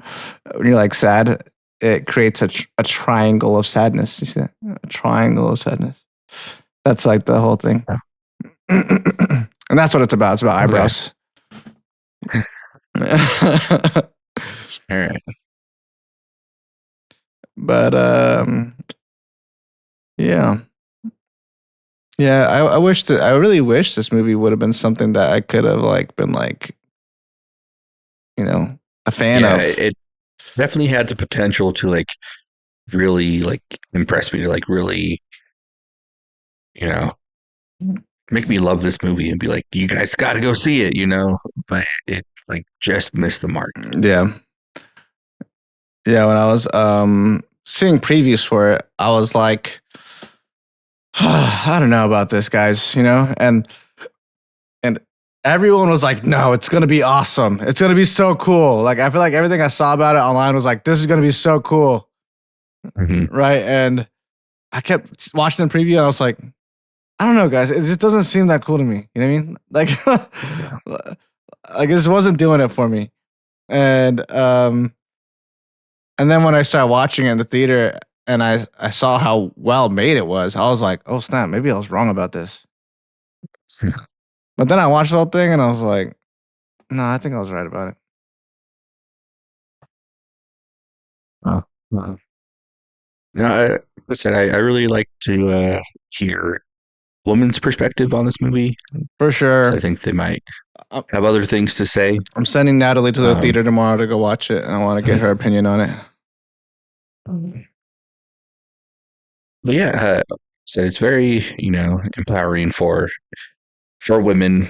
When you're like sad, it creates a triangle of sadness. You see that? A triangle of sadness. That's like the whole thing. And that's what it's about. It's about eyebrows.
All right.
But yeah. I really wish this movie would have been something that I could have like been like, you know, a fan of.
It definitely had the potential to like really like impress me, to like really, you know, make me love this movie and be like, you guys got to go see it, you know. But it like just missed the mark.
Yeah. Yeah, when I was seeing previews for it, I was like, I don't know about this, guys, you know? And everyone was like, no, it's going to be awesome. It's going to be so cool. Like, I feel like everything I saw about it online was like, this is going to be so cool.
Mm-hmm.
Right? And I kept watching the preview and I was like, I don't know, guys. It just doesn't seem that cool to me. You know what I mean? Like, like it just wasn't doing it for me. And then when I started watching it in the theater and I saw how well made it was, I was like, oh snap, maybe I was wrong about this. But then I watched the whole thing and I was like, no, I think I was right about it.
Oh. No, like I said, I really like to hear woman's perspective on this movie.
For sure.
So I think they might have other things to say.
I'm sending Natalie to the theater tomorrow to go watch it, and I want to get her opinion on it.
But yeah, so it's very, empowering for women,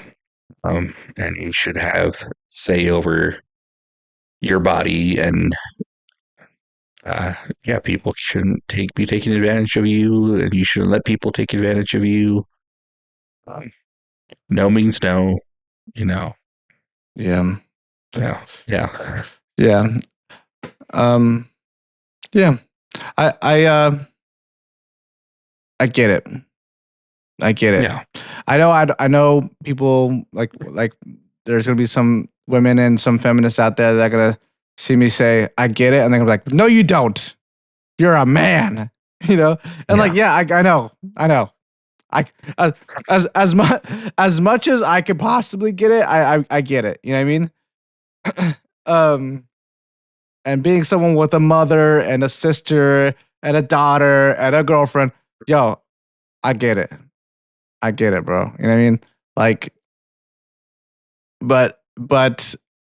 and you should have say over your body, and yeah, people shouldn't be taking advantage of you, and you shouldn't let people take advantage of you. No means no,
Yeah.
Yeah.
Yeah. Yeah. I get it.
Yeah.
I know people like there's gonna be some women and some feminists out there that are gonna see me say, I get it, and they're gonna be like, no, you don't. You're a man. And I know. I as much as I could possibly get it, I get it. You know what I mean? And being someone with a mother and a sister and a daughter and a girlfriend, yo, I get it. I get it, bro. You know what I mean? Like, but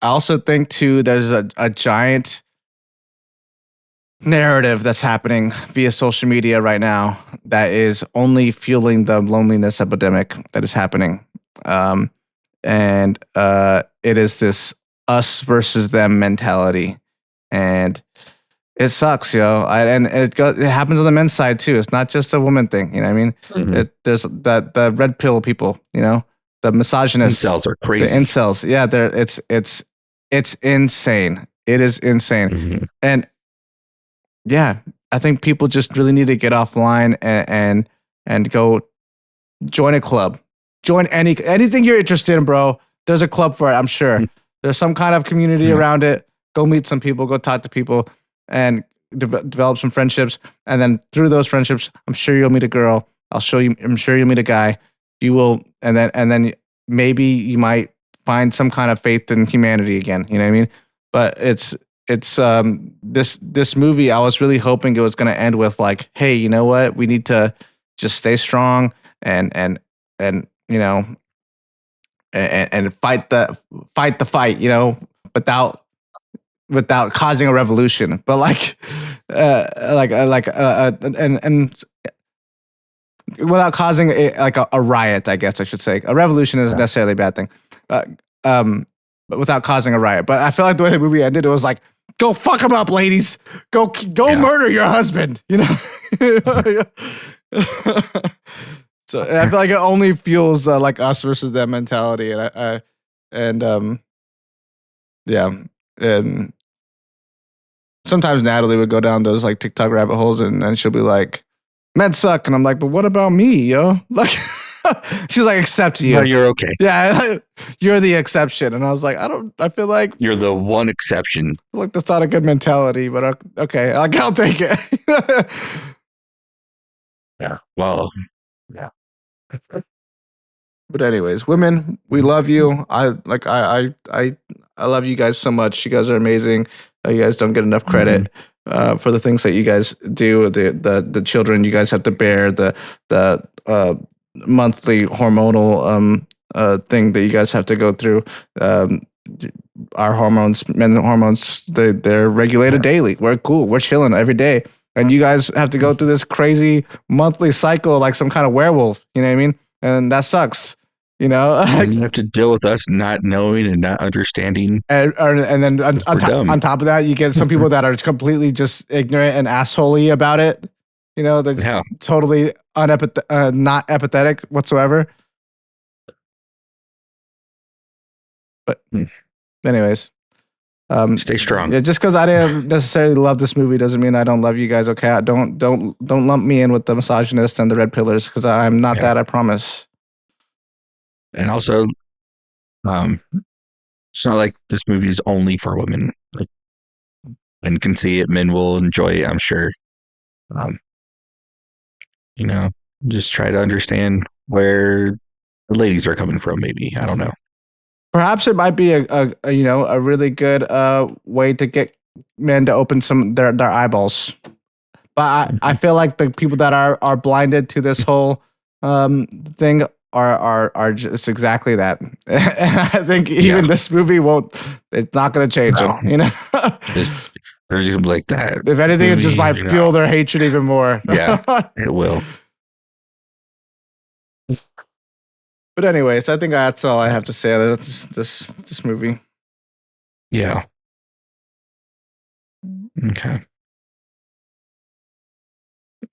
I also think too, there's a giant narrative that's happening via social media right now that is only fueling the loneliness epidemic that is happening. And it is this us versus them mentality. And it sucks, yo. It happens on the men's side too. It's not just a woman thing. You know what I mean?
Mm-hmm.
There's the red pill people. The misogynists.
Incels are crazy.
The incels, yeah. It's insane. It is insane.
Mm-hmm.
And yeah, I think people just really need to get offline and go join a club. Join anything you're interested in, bro. There's a club for it. I'm sure. There's some kind of community around it. Go meet some people. Go talk to people. And develop some friendships, and then through those friendships, I'm sure you'll meet a girl. I'm sure you'll meet a guy. You will, and then maybe you might find some kind of faith in humanity again. You know what I mean? But it's this movie. I was really hoping it was going to end with like, hey, you know what? We need to just stay strong and fight the fight. Without causing a revolution, but and without causing a riot, I guess I should say. A revolution isn't necessarily a bad thing, but without causing a riot. But I feel like the way the movie ended, it was like, go fuck him up, ladies. Go murder your husband. So I feel like it only fuels like us versus them mentality, and sometimes Natalie would go down those like TikTok rabbit holes, and then she'll be like, "Men suck," and I'm like, "But what about me, yo?" Like, she's like, "Except you."
No, you're okay.
Yeah, you're the exception, and I was like, I feel like
you're the one exception.
I feel like that's not a good mentality, but okay, I'll take it.
Yeah. Well. Yeah.
But anyways, women, we love you. I love you guys so much. You guys are amazing. You guys don't get enough credit for the things that you guys do. The children you guys have to bear. The monthly hormonal thing that you guys have to go through. Our hormones, men's hormones, they're regulated daily. We're cool. We're chilling every day. And you guys have to go through this crazy monthly cycle like some kind of werewolf. You know what I mean? And that sucks. You have
to deal with us not knowing and not understanding.
And then on top of that, you get some people that are completely just ignorant and assholey about it. They're totally not empathetic whatsoever. But anyways.
Stay strong.
Yeah, just because I didn't necessarily love this movie doesn't mean I don't love you guys. Okay, don't lump me in with the misogynists and the red pillars, because I'm not that. I promise.
And also, it's not like this movie is only for women. Like, men can see it, men will enjoy it, I'm sure. Just try to understand where the ladies are coming from. Maybe, I don't know.
Perhaps it might be a really good way to get men to open some their eyeballs. But I feel like the people that are blinded to this whole thing are just exactly that. And I think even this movie it's not going to change them.
They're just gonna be like that.
If anything, it just might
You know.
fuel their hatred even more.
Yeah. It will.
But anyways, I think that's all I have to say about this movie.
Yeah. Okay.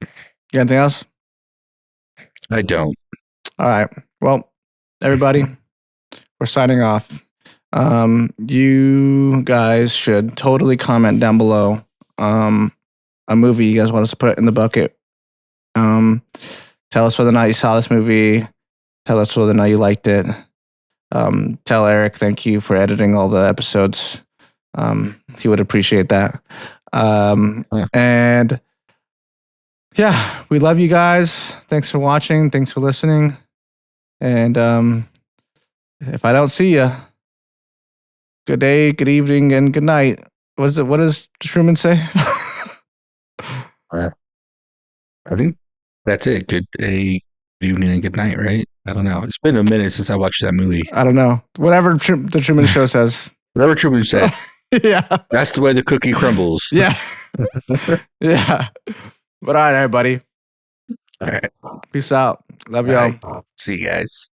You got anything else?
I don't.
All right. Well, everybody, we're signing off. You guys should totally comment down below a movie you guys want us to put in the bucket. Tell us whether or not you saw this movie. Tell us whether or not you liked it. Tell Eric thank you for editing all the episodes. He would appreciate that. And yeah, we love you guys. Thanks for watching. Thanks for listening. And if I don't see you, good day, good evening, and good night. What does Truman say?
I think that's it. Good day, good evening, and good night, right? I don't know. It's been a minute since I watched that movie.
I don't know. Whatever the Truman Show says.
Whatever Truman said.
Yeah.
That's the way the cookie crumbles.
Yeah. Yeah. But all right, everybody.
All right.
Peace out. Love y'all.
See you guys.